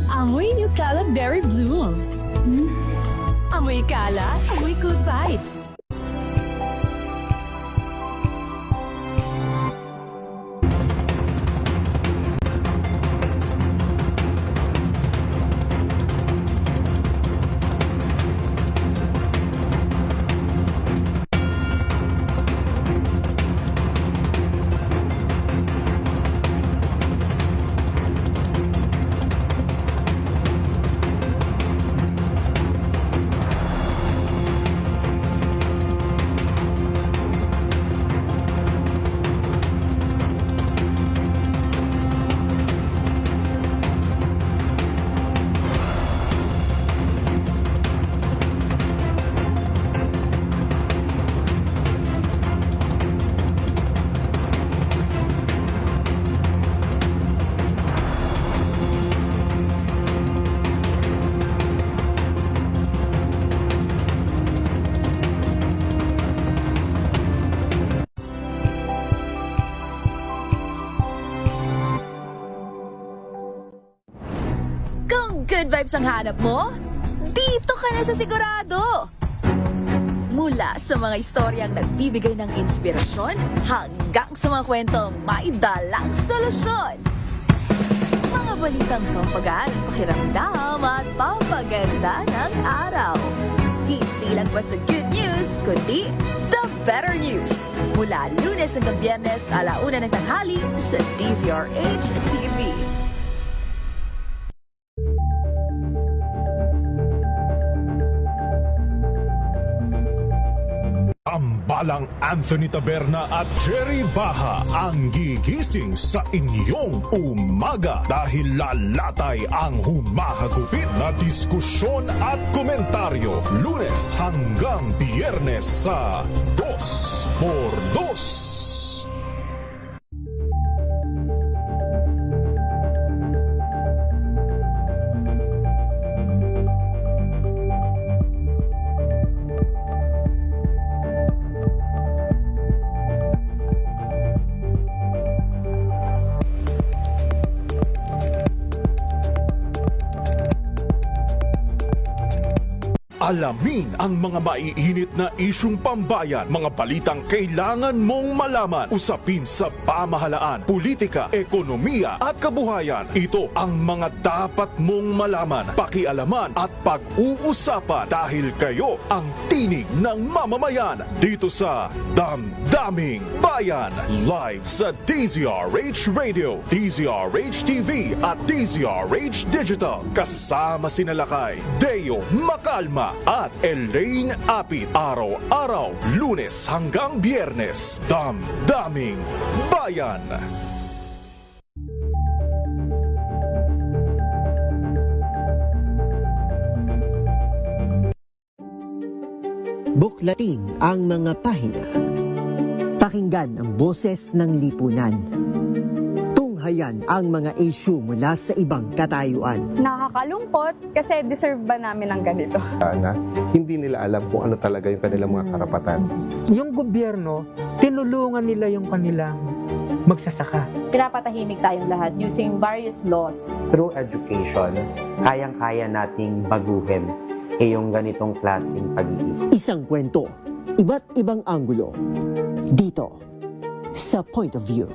Amoy New Caleb Berry Blooms. Amoy kala, amoy good vibes. Kung good vibes ang hanap mo, dito ka na sa sigurado! Mula sa mga istoryang nagbibigay ng inspirasyon hanggang sa mga kwentong may dalang solusyon. Mga balitang pampagaan ang pakiramdam at pampaganda ng araw. Hindi lang ba sa good news, kundi the better news. Mula Lunes hanggang Biyernes, 1:00 ng tanghali sa DZRH TV. Tambalang Anthony Taberna at Jerry Baha ang gigising sa inyong umaga dahil lalatay ang humahagupit na diskusyon at komentaryo Lunes hanggang Biyernes sa 2x2. Alamin ang mga maiinit na isyung pambayan, mga balitang kailangan mong malaman, usapin sa pamahalaan, politika, ekonomiya at kabuhayan. Ito ang mga dapat mong malaman, pakialaman at pag-uusapan dahil kayo ang tinig ng mamamayan dito sa Damdaming Bayan. Live sa DZRH Radio, DZRH TV at DZRH Digital. Kasama sinalakay Deo Macalma at Elaine Apit. Araw-araw, Lunes hanggang Biyernes. Damdaming Bayan. Buklatin ang mga pahina. Pakinggan ang boses ng lipunan. Tunghayan ang mga issue mula sa ibang katayuan. Nakakalungkot kasi deserve ba namin ng ganito? Na hindi nila alam kung ano talaga yung kanilang mga karapatan. Yung gobyerno, tinulungan nila yung kanilang magsasaka. Pinapatahimik tayong lahat using various laws. Through education, kayang-kaya nating baguhin yung ganitong klaseng pag-iisip. Isang kwento, iba't ibang anggulo. Dito, sa Point of View.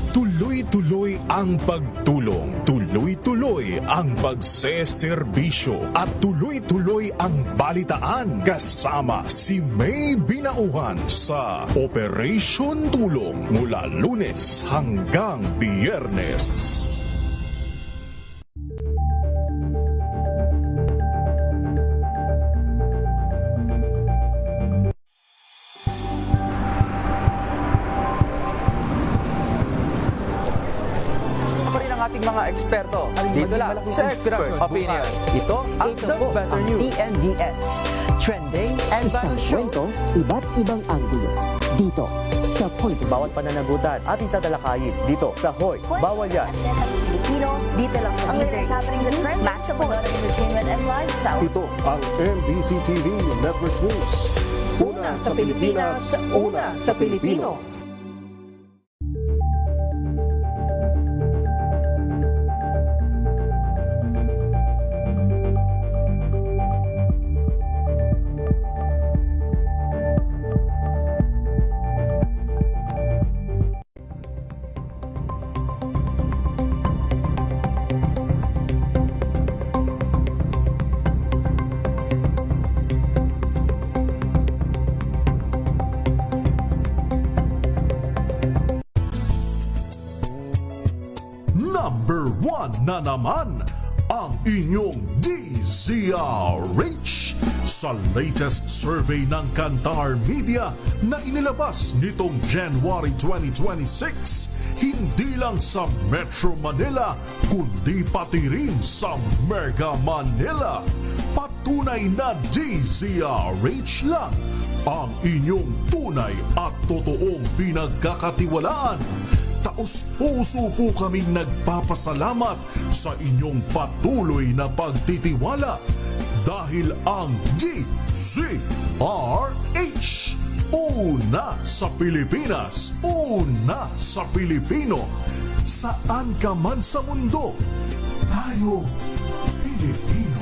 Tuloy-tuloy ang pagtulong, tuloy-tuloy ang pagseserbisyo, at tuloy-tuloy ang balitaan kasama si May Binauhan sa Operation Tulong mula Lunes hanggang Biyernes. Ating mga eksperto dito lang sa Expert Opinion. Ito ang The Better News. TNVS, trending and isang kwento, iba't ibang anggulo. Dito, sa Point of View. Bawat pananagutan ating tatalakayin dito sa Hoy. Bawal yan. Pilipino, dito lang sa Deezer HTV, matchable entertainment and lifestyle. Ito ang NBC TV Network News. Una sa Pilipinas, una sa Pilipino. Number 1 na naman ang inyong DZRH sa latest survey ng Kantar Media na inilabas nitong January 2026. Hindi lang sa Metro Manila, kundi pati rin sa Mega Manila. Patunay na DZRH lang ang inyong tunay at totoong pinagkakatiwalaan. Taos-puso po kaming nagpapasalamat sa inyong patuloy na pagtitiwala dahil ang DZRH, una sa Pilipinas, una sa Pilipino, saan ka man sa mundo, tayo Pilipino.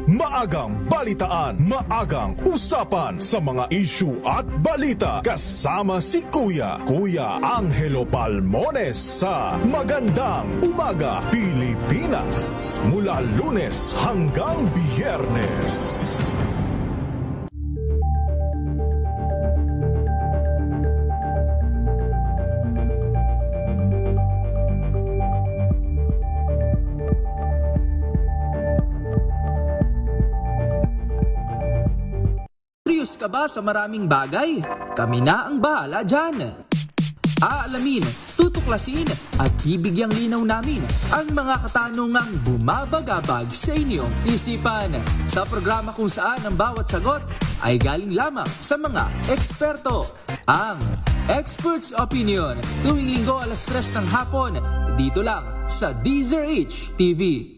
Maagang balitaan, maagang usapan sa mga issue at balita kasama si Kuya Angelo Palmones sa Magandang Umaga Pilipinas mula Lunes hanggang Biyernes. Curious ka ba sa maraming bagay? Kami na ang bahala dyan. Aalamin, tutuklasin at bibigyang linaw namin ang mga katanungang bumabagabag sa inyong isipan. Sa programa kung saan ang bawat sagot ay galing lamang sa mga eksperto. Ang Expert's Opinion, tuwing linggo alas 3 ng hapon, dito lang sa Deezer HTV.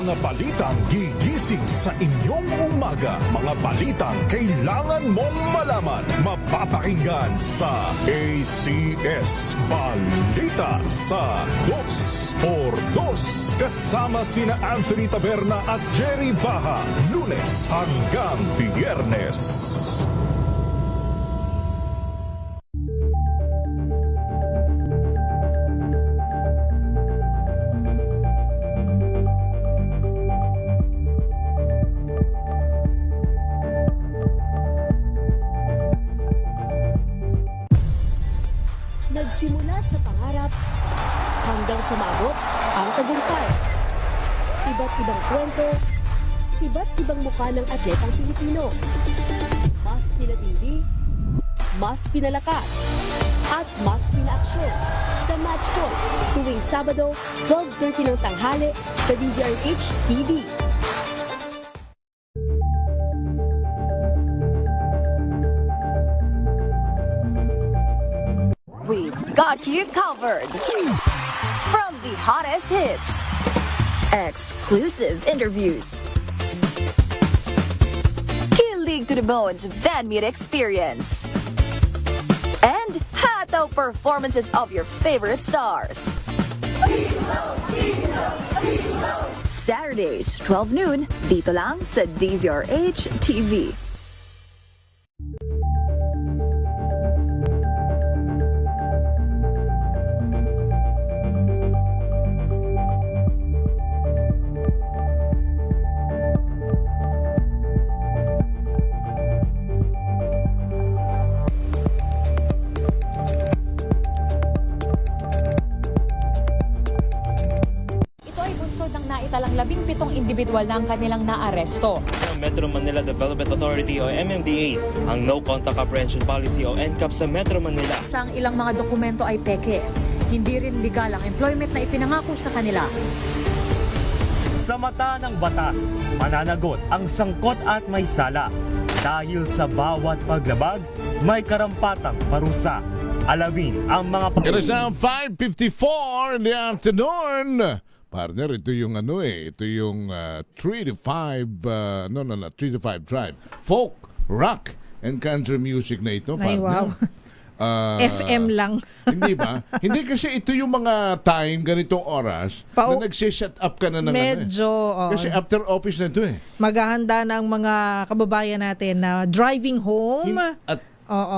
Mga balitang gigising sa inyong umaga. Mga balitang kailangan mong malaman. Mapapakinggan sa ACS Balita sa 2x2 kasama sina Anthony Taberna at Jerry Baha. Lunes hanggang Biyernes. Nagsimula sa pangarap hanggang sumabot ang tagumpay. Iba't ibang kwento, iba't ibang mukha ng atletang Pilipino. Mas pinatindi, mas pinalakas, at mas pinaaksyon sa Match Point tuwing Sabado, 12:30 ng tanghali sa DZRH TV. got you covered. From the hottest hits, exclusive interviews, kilig to the bones fan meet experience, and hataw performances of your favorite stars. Saturdays, 12 noon, dito lang sa DZRH TV. Ng naitalang 17 individual na ang kanilang naaresto. Ng Metro Manila Development Authority o MMDA ang No Contact Apprehension Policy o NCAP sa Metro Manila. Sa ang ilang mga dokumento ay peke. Hindi rin legal ang employment na ipinangako sa kanila. Sa mata ng batas, mananagot ang sangkot at may sala. Dahil sa bawat paglabag, may karampatang parusa. Alamin ang mga It is now 5:54 in the afternoon. Partner, ito yung ito yung 3 to 5, 3 to 5 drive. Folk, rock, and country music na ito, Ay, partner. wow. FM lang. Hindi ba? Hindi kasi ito yung mga time, ganitong oras, na nagsiset up ka na ng medyo, Kasi after office na ito maghahanda ng mga kababayan natin na driving home. At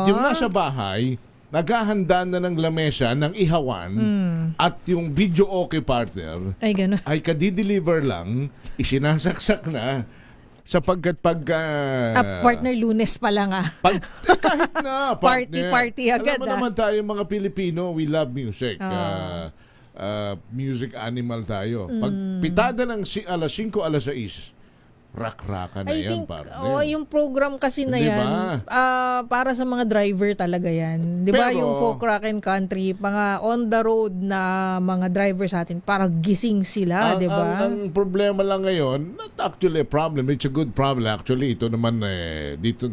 yung nasa bahay, naghahanda na ng lamesa ng ihawan at yung video okay partner ay kadideliver lang, isinasaksak na sapagkat partner Lunes pa lang kahit na partner. Party agad. Alam mo naman tayo mga Pilipino, we love music. Music animal tayo. Pag pitada ng alas 5, alas 6, rock-rocka na yan, partner. Yung program kasi na diba? yan, para sa mga driver talaga yan. Di ba yung folk rock and country, mga on the road na mga driver sa atin, para gising sila, di ba? Ang problema lang ngayon, not actually a problem, it's a good problem. Actually, ito naman, dito,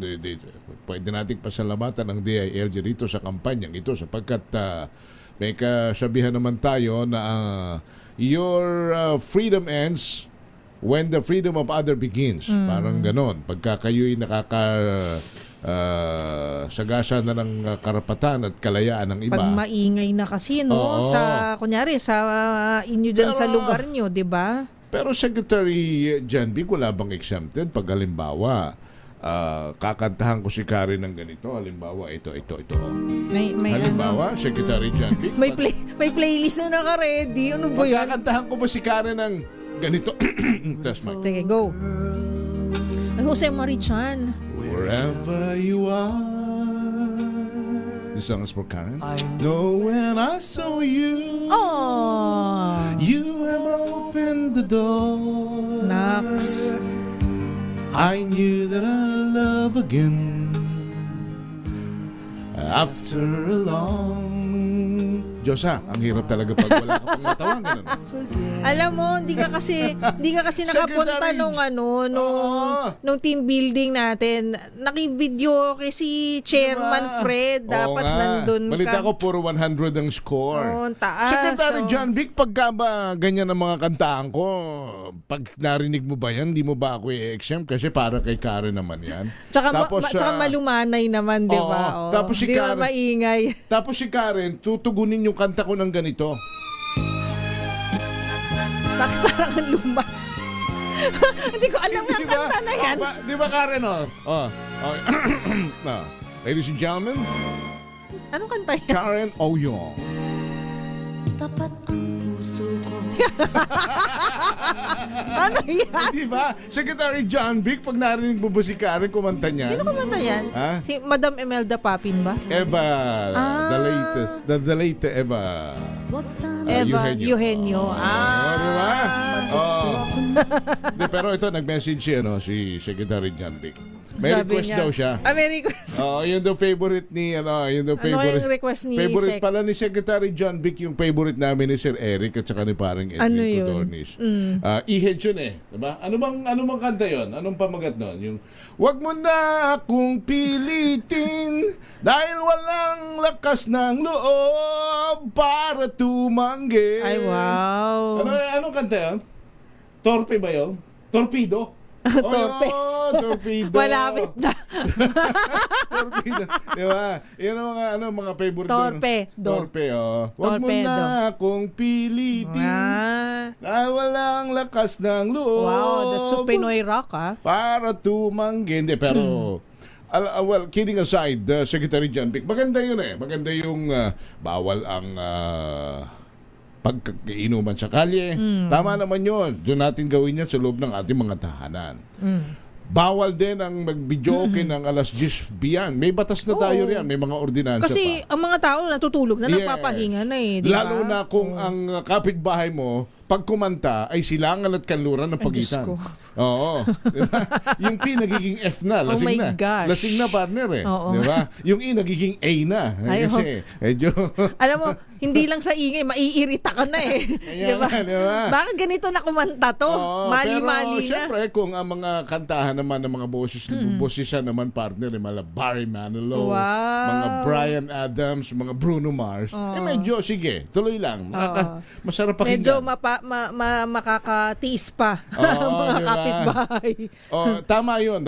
pwede nating pasalamatan ng DILG dito sa kampanyang ito sapagkat may kasabihan naman tayo na your freedom ends when the freedom of other begins. Parang ganon. Pagka kayo'y sagasa na ng karapatan at kalayaan ng iba. Pag maingay na kasi, no? Kunyari, sa inyo dyan sa lugar nyo, di ba? Pero Secretary Janvic, wala bang exempted? Pag halimbawa, kakantahan ko si Karen ng ganito. Halimbawa, ito. Halimbawa, Secretary Janvic. May playlist na naka-ready. Ano ba yan? Kakantahan ko ba si Karen ng ganito? Sige, go. Jose Marichan. Wherever you are. This song is for Karen. I know when I saw you. You have opened the door. Nax. I knew that I'd love again. After a long Diyosa, ang hirap talaga pag wala ka pang matawang ganun. Alam mo, hindi ka kasi nakapunta nung team building natin. Naki-video kasi Chairman Fred, dapat nandun ka. Balita ko puro 100 ang score. Taas. Secretary Janvic, pagka ba ganyan ang mga kantaan ko, pag narinig mo ba yan, di mo ba ako i-exempt? Kasi para kay Karen naman yan. Tsaka malumanay naman, di ba? Tapos si Karen, di ba maingay? Tapos si Karen, tutugunin yung kanta ko ng ganito. Bakit parang luma? Hindi ko alam ang kanta na yan. Di ba Karen, ladies and gentlemen, anong kanta yan? Karen Oyong. Tapat ang puso ko. Ano yan? Di ba? Secretary Janvic, pag narinig mo ba si Karen kumanta niyan? Sino kumanta yan? Si Madam Imelda Papin ba? Eva, the latest Eva. Eugenio. Diba? Pero ito, nag-message si Secretary Janvic. May Sabi request niya. daw siya. May request. Oo, yun daw favorite ni yun daw favorite. yung request ni Favorite Sec? pala ni Secretary John Vic yung favorite namin ni Sir Eric at saka ni parang Edwin Ano yun? Codorniz. I-head yun eh, 'di ba? Ano bang kanta 'yon? Anong pamagat noon? Yung wag mo na akong pilitin dahil walang lakas ng loob para tumanggi. Ay, wow. Anong kanta 'yon? Torpe ba 'yon? Torpedo? Torpe. Torpedo. Malapit na. Torpedo. Di ba? Yan ang mga favorite. Torpedo. Torpe, oh. Huwag mo Torpedo. na akong pilitin. Dahil walang lakas ng loob. Wow, that's so Pinoy rock, para tumanggi. Hindi, pero... well, kidding aside, Secretary John Vic, maganda yun eh. Maganda yung bawal ang... pagkainuman sa kalye. Tama naman yun. Doon natin gawin yan sa loob ng ating mga tahanan. Bawal din ang mag-videoke ng alas 10 biyan. May batas na tayo riyan. May mga ordinansa Kasi pa. ang mga tao natutulog na, Yes. nagpapahinga na eh. Di ba? Lalo na kung ang kapitbahay mo, pag kumanta, ay silangan at kanluran ng pagitan. Diyos ko. Oo. Diba? Yung P nagiging F na. Lasing my na. gosh. Lasing na partner eh. Oo. Diba? Yung E nagiging A na. Ay, Kasi medyo... Alam mo, hindi lang sa ingay, maiirita ka na eh. Kaya Diba? nga, diba? Bakit ganito na kumanta to? Oo, Mali-mali pero na. syempre kung ang mga kantahan naman ng mga boses naman partner, mga Barry Manilow, Wow. mga Bryan Adams, mga Bruno Mars, medyo sige, tuloy lang. Masarap Medyo pakinggan. makakatiis pa Oo, mga diba? kapitbahay. Tama yun.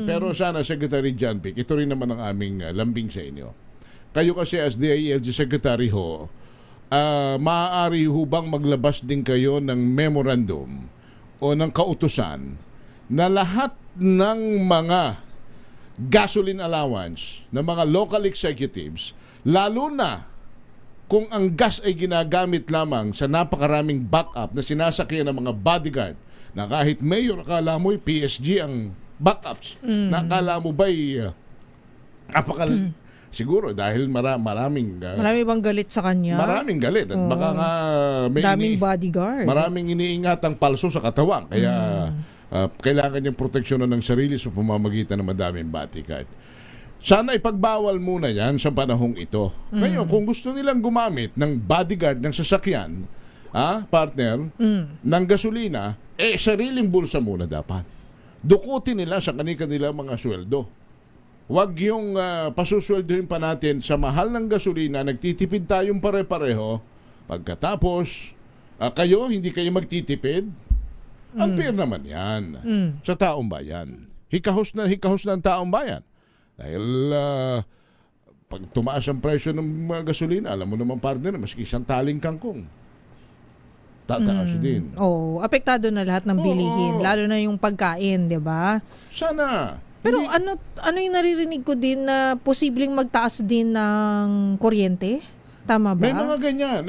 Pero sana Secretary John Vic, ito rin naman ang aming lambing sa inyo. Kayo kasi as DILG Secretary ho, maaari ho bang maglabas din kayo ng memorandum o ng kautusan na lahat ng mga gasoline allowance ng mga local executives, lalo na kung ang gas ay ginagamit lamang sa napakaraming backup na sinasakyan ng mga bodyguard, na kahit mayor, akala mo'y PSG ang backups, na akala mo ba'y siguro dahil maraming Marami bang galit sa kanya? maraming galit at baka nga may Daming bodyguard. maraming iniingatang palso sa katawan kaya kailangan niyang proteksyonan ng sarili sa pamamagitan ng madaming bodyguard. Sana ipagbawal muna yan sa panahong ito. Ngayon, kung gusto nilang gumamit ng bodyguard ng sasakyan, partner, ng gasolina, sariling bulsa muna dapat. Dukutin nila sa kanila mga sweldo. Huwag yung pasusweldohin pa natin sa mahal ng gasolina, nagtitipid tayong pare-pareho. Pagkatapos, hindi kayo magtitipid. Unfair naman yan sa taong bayan. Hikahos na ang taong bayan. Dahil pag tumaas ang presyo ng mga gasolina, alam mo naman partner, maski isang taling kangkong, tataas din. Apektado na lahat ng bilihin, lalo na yung pagkain, di ba? Sana. Pero ano yung naririnig ko din na posibleng magtaas din ng kuryente? Tama ba? May mga ganyan.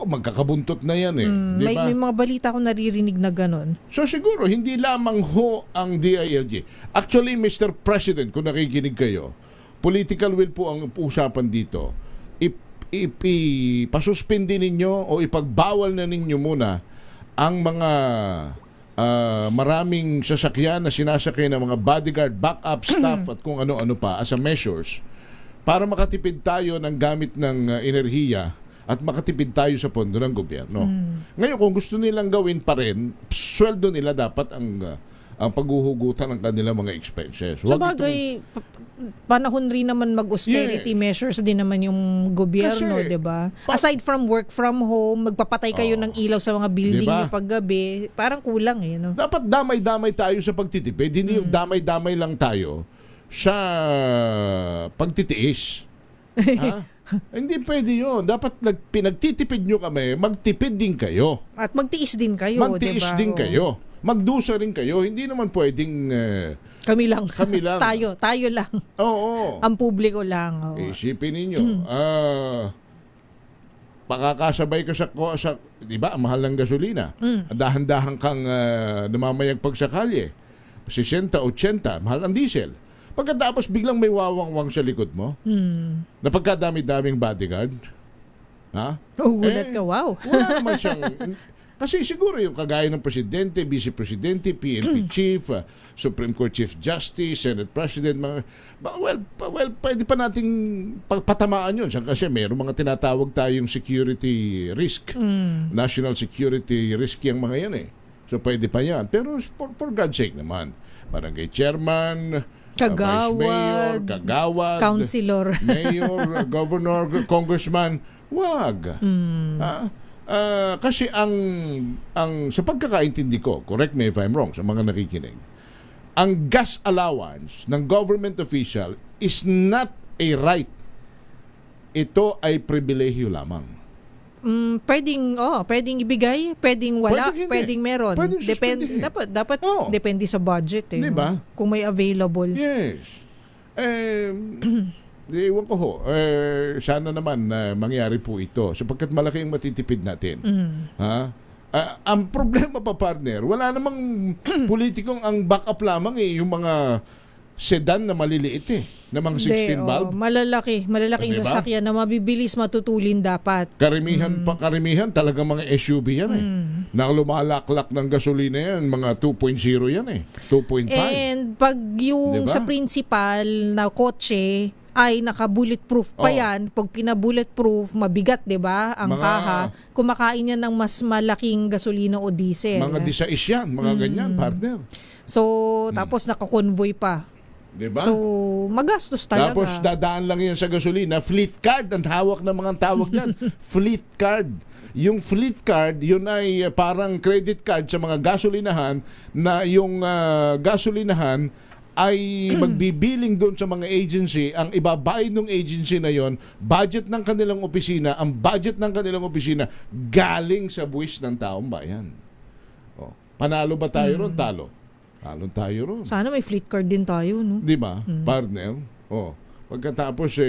Magkakabuntot na yan eh. Di ba? May mga balita ko naririnig na ganun. So siguro, hindi lamang ho ang DILG. Actually, Mr. President, kung nakikinig kayo, political will po ang usapan dito. Ipasuspindi ninyo o ipagbawal na ninyo muna ang mga maraming sasakyan na sinasakyan ng mga bodyguard, backup staff at kung ano-ano pa as a measures para makatipid tayo ng gamit ng enerhiya at makatipid tayo sa pondo ng gobyerno. Ngayon, kung gusto nilang gawin pa rin, sweldo nila dapat ang paghuhugutan ng kanilang mga expenses. Sa bagay, panahon rin naman mag-austerity measures din naman yung gobyerno, di ba? Aside from work from home, magpapatay kayo ng ilaw sa mga building niyo paggabi, parang kulang eh. No? Dapat damay-damay tayo sa pagtitipid, hindi yung damay-damay lang tayo sa pagtitiis. Hindi pwede yun. Dapat pinagtitipid nyo kami, magtipid din kayo. At magtiis din kayo, magtiis diba? din kayo. Magdusa rin kayo. Hindi naman pwedeng... Kami lang. tayo lang. Oo. Ang publiko lang. Isipin ninyo. Pakakasabay ka sa di ba, mahal ng gasolina. Dahan-dahan kang namamayag pag sa kalye. 60, 80, mahal ang diesel. Pagkatapos biglang may wawangwang sa likod mo, na pagkadami-daming bodyguard, gulat ka, wow. Wala naman siyang, Kasi siguro yung kagaya ng presidente, vice presidente, PNP chief, Supreme Court Chief Justice, Senate President, pwede pa nating patamaan yun. Kasi meron mga tinatawag tayong security risk. National security risk yung mga yan eh. So pwede pa yan. Pero for God's sake naman, barangay chairman, Kagawad, vice mayor, kagawad, councilor, mayor, governor, congressman, wag. Kasi ang sa pagkakaintindi ko, correct me if I'm wrong sa mga nakikinig, ang gas allowance ng government official is not a right. Ito ay pribilehyo lamang. Pwedeng ibigay, pwedeng wala, pwedeng meron. Pwedeng Dapat depende sa budget eh. Diba? Kung may available. Yes. Ewan ko ho. Sana naman mangyari po ito sapagkat malaki ang matitipid natin. Ha? Ang problema pa, partner, wala namang politikong ang backup lamang yung mga sedan na maliliit na mga 16 valve. Malalaki yung Diba? sasakyan na mabibilis matutulin dapat. Karamihan talaga mga SUV yan na lumalaklak ng gasolina yan, mga 2.0 yan 2.5. And pag yung Diba? sa principal na kotse ay naka-bulletproof pa yan, pag pina-bulletproof, mabigat, di ba? Ang kaha, kumakain yan ng mas malaking gasolina o diesel. Mga 16 yan, mga ganyan, partner. So, tapos naka-convoy pa. Diba? So, magastos talaga. Tapos dadaan lang yan sa gasolina. Fleet card, ang hawak ng mga tawag yan. Fleet card. Yung fleet card, yun ay parang credit card sa mga gasolinahan na yung gasolinahan ay magbibiling doon sa mga agency. Ang ibabayad ng agency na yon, budget ng kanilang opisina, ang budget ng kanilang opisina galing sa buwis ng taong bayan. Panalo ba tayo ron? Talo tayo ron. Sana may fleet card din tayo, no? Di ba, partner? Pagkatapos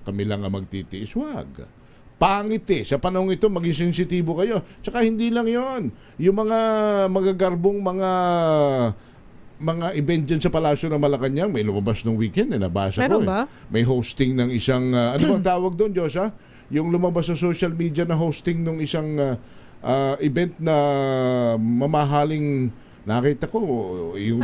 kami lang ang magtitiis, wag. Pangit sa panahon ito, maging sensitibo kayo. Tsaka hindi lang yon. Yung mga magagarbong mga event dyan sa Palasyo ng Malacanang, may lumabas ng weekend, nabasa ko. Ba? May hosting ng isang, ano bang tawag doon, Josa? Yung lumabas sa social media na hosting ng isang event na mamahaling, nakita ko, yung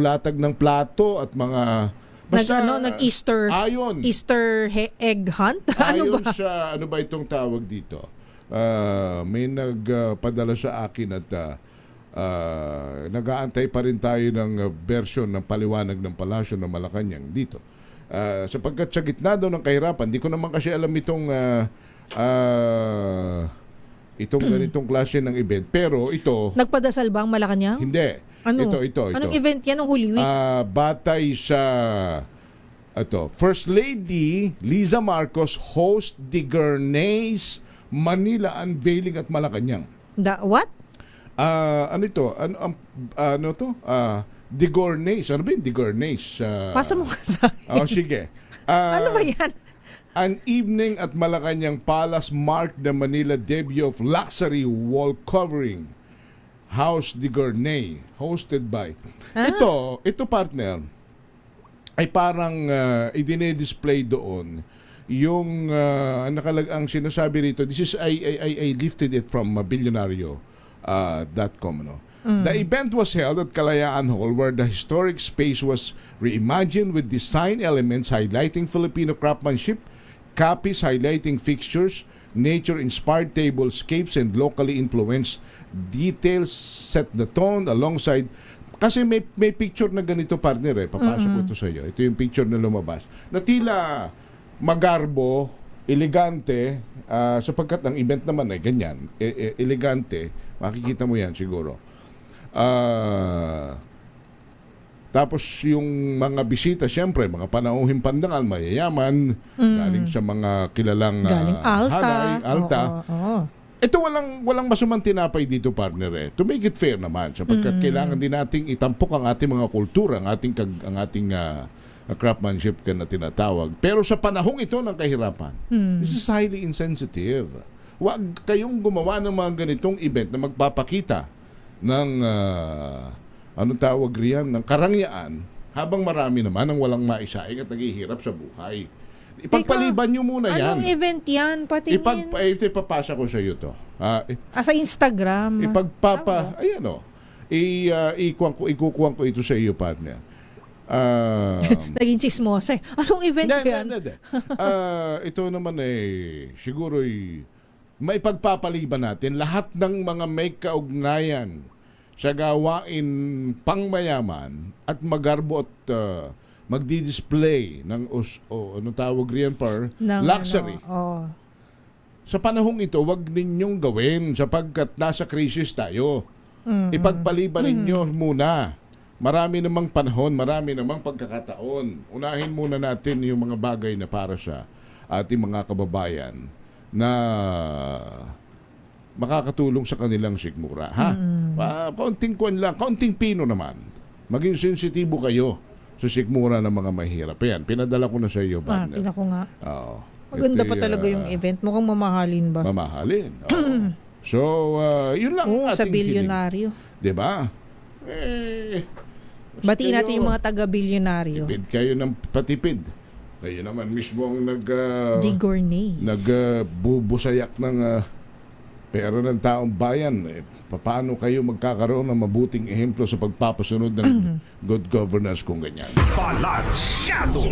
latag ng plato at mga nag-Easter Easter egg hunt? Ayon sa, ano ba itong tawag dito? May nagpadala sa akin at nag-aantay pa rin tayo ng version ng paliwanag ng Palasyo ng Malacanang dito. Sapagkat sa gitna daw ng kahirapan, di ko naman kasi alam itong ganitong klase ng event. Pero ito... Nagpadasal ba ang Malacanang? Hindi. Ano? Ito. Anong event yan ng Holy Week? Batay sa... First Lady Liza Marcos host the Gurney's Manila Unveiling at Malacanang. What? Ano ito? Ano to? The Gurney's. Ano ba yung The Gurney's? Pasa mo nga sa akin. Sige. Ano ba yan? An evening at Malacanang Palace marked the Manila debut of luxury wall covering House de Gournay, hosted by. Ito partner, ay parang idine-display doon yung ang sinasabi rito. This is I lifted it from billionario.com. The event was held at Kalayaan Hall, where the historic space was reimagined with design elements highlighting Filipino craftsmanship, copies highlighting fixtures, nature-inspired tablescapes, and locally influenced details set the tone alongside. Kasi may picture na ganito, partner, papasok ko ito sa iyo. Ito yung picture na lumabas. Na tila magarbo, elegante, sapagkat ang event naman ay ganyan, elegante, makikita mo yan siguro. Tapos yung mga bisita, siyempre, mga panauhing pandangal, mayayaman, galing sa mga kilalang galing Alta. Ito walang masumang tinapay dito, partner. To make it fair naman, sapagkat kailangan din nating itampok ang ating mga kultura, ang ating craftsmanship na tinatawag. Pero sa panahong ito ng kahirapan, this is highly insensitive. Huwag kayong gumawa ng mga ganitong event na magpapakita ng anong tawag riyan, ng karangyaan, habang marami naman ang walang maisaing at naghihirap sa buhay. Ipagpaliban nyo muna yan. Anong event yan? Patingin. Ipapasa ko sa iyo to. Sa Instagram. Ayan o. Ikukuhan ko ito sa iyo, partner. Naging chismosa. Anong event yan? Ito naman siguro maipagpapaliban natin lahat ng mga may kaugnayan sa gawain pangmayaman at magarbo at magdi-display ng ano tawag riyan luxury. Sa panahong ito, wag ninyong gawin sapagkat nasa krisis tayo. Ipagpaliban ninyo muna. Marami namang panahon, marami namang pagkakataon. Unahin muna natin yung mga bagay na para sa ating mga kababayan na makakatulong sa kanilang sikmura. Kaunting kuwan lang, kaunting pino naman. Maging sensitibo kayo sa sikmura ng mga mahirap. Yan, pinadala ko na sa iyo, partner. Tina ko nga. Oo. Maganda pa talaga yung event. Mukhang mamahalin ba? Mamahalin. So, yun lang ating sa bilyonaryo. Diba? Batiin natin yung mga taga-bilyonaryo. Tipid kayo ng patipid. Kayo naman mismo ang nagbubusayak ng pera ng taong bayan. Paano kayo magkakaroon ng mabuting ehemplo sa pagpapasunod ng good governance kung ganyan? Balansyado!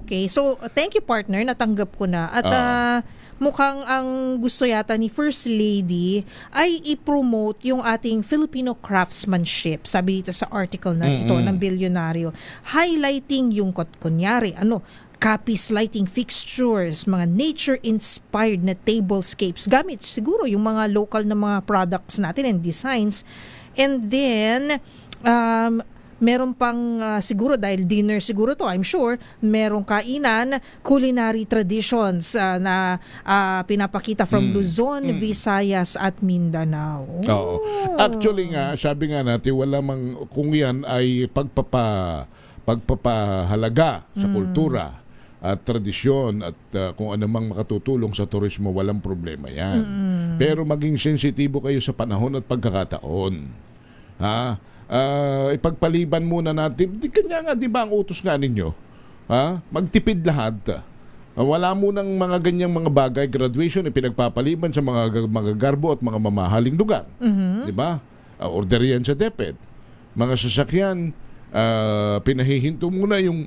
Okay. So, thank you, partner. Natanggap ko na. At mukhang ang gusto yata ni First Lady ay i-promote yung ating Filipino craftsmanship. Sabi dito sa article na ito ng Bilyonaryo. Highlighting yung kunyari, Capiz lighting fixtures, mga nature-inspired na tablescapes. Gamit siguro yung mga local na mga products natin and designs. And then, meron pang siguro dahil dinner siguro to, I'm sure, merong kainan, culinary traditions na pinapakita from Luzon, Visayas at Mindanao. Oo. Actually nga, sabi nga natin, wala mang, kung yan ay pagpapahalaga sa kultura at tradisyon at kung anumang makatutulong sa turismo, walang problema yan. Pero maging sensitibo kayo sa panahon at pagkakataon. Ipagpaliban muna natin. Kanya nga, di ba ang utos nga ninyo? Magtipid lahat. Wala munang mga ganyang mga bagay. Graduation, pinagpapaliban sa mga garbo at mga mamahaling lugar. Di ba? Order yan sa DepEd. Mga sasakyan, pinahihinto muna yung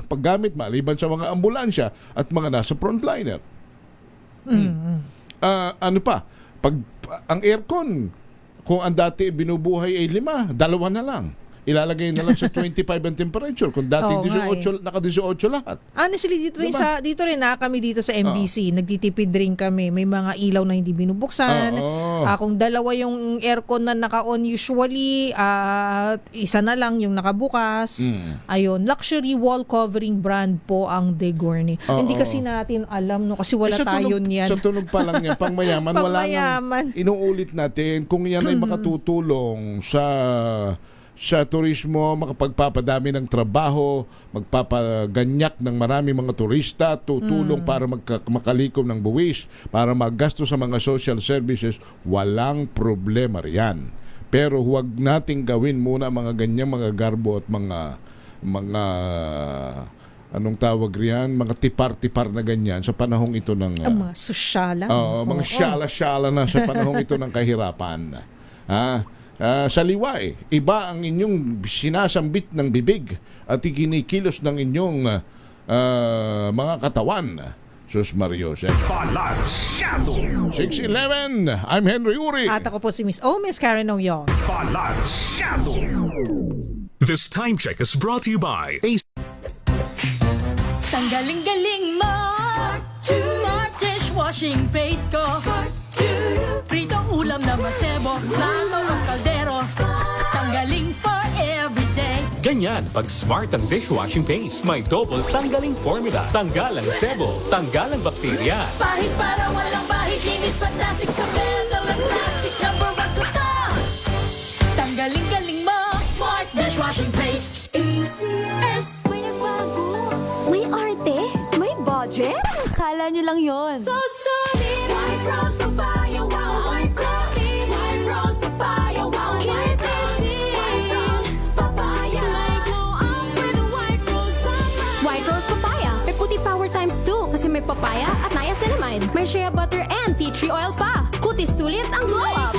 paggamit maliban sa mga ambulansya at mga nasa frontliner. Ano pa? Ang aircon, kung ang dati binubuhay ay 5, 2 na lang. Ilalagay na lang sa 25 ang temperature. Kung dati 18, naka-18 lahat. Honestly, dito rin kami dito sa MBC, nagtitipid rin kami. May mga ilaw na hindi binubuksan. Kung 2 yung aircon na naka-on usually, isa na lang yung nakabukas. Ayun, luxury wall covering brand po ang De Gournay. Hindi kasi natin alam, kasi wala tayo niyan. Sa tunog pa lang yan, pangmayaman. Wala nang inuulit natin. Kung yan ay makatutulong sa turismo, makapagpapadami ng trabaho, magpapaganyak ng marami mga turista, tutulong para makalikom ng buwis, para maggasto sa mga social services, walang problema riyan. Pero huwag nating gawin muna mga ganyang mga garbo at mga anong tawag riyan, mga tipar-tipar na ganyan sa panahong ito ng mga sosyala. Mga syala-syala na sa panahong ito ng kahirapan. Sa liway, iba ang inyong sinasambit ng bibig at ikinikilos ng inyong mga katawan. Sus Mariose. Balansyado! 6:11, I'm Henry Uri. At ako po si Miss Karen Oyong. Balansyado! This time check is brought to you by Ang galing-galing mo, Smart dishwashing paste ko, pritong ulam na masebo, plato o kaldero, tanggaling for everyday. Ganyan, pag smart ang dishwashing paste, may double tanggaling formula. Tanggal ang sebo, tanggal ang bakterya. Pahit para walang bahid, linis fantastic sa metal at plastic, number 1 ko to. Tanggaling-galing mo, Smart dishwashing paste. ACS. May nagbago. May arte. May budget. Akala nyo lang yon. So solid. White Rose Papaya, wow, white coffee. White Rose Papaya, wow, white coffee. White Rose Papaya. May glow up with White Rose Papaya. White Rose Papaya. May puti power times shine. May shea butter and tea tree oil pa. Kutis sulit ang glow up.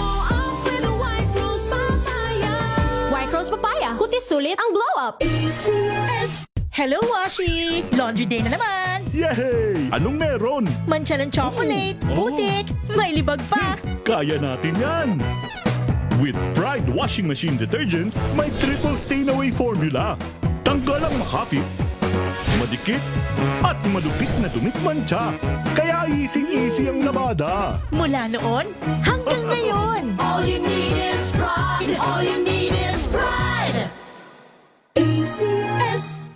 With White Rose Papaya. White Rose Papaya. Kutis sulit ang glow up. ACS. Hello, Washi! Laundry day na naman! Yay! Anong meron? Mancha ng chocolate, putik, may libag pa! Kaya natin yan! With Pride Washing Machine Detergent, may triple stain-away formula. Tanggalang makapit, madikit, at malupit na dumit-mancha. Kaya easy-easy ang labada. Mula noon hanggang ngayon! All you need is pride. All you need is pride. ACS.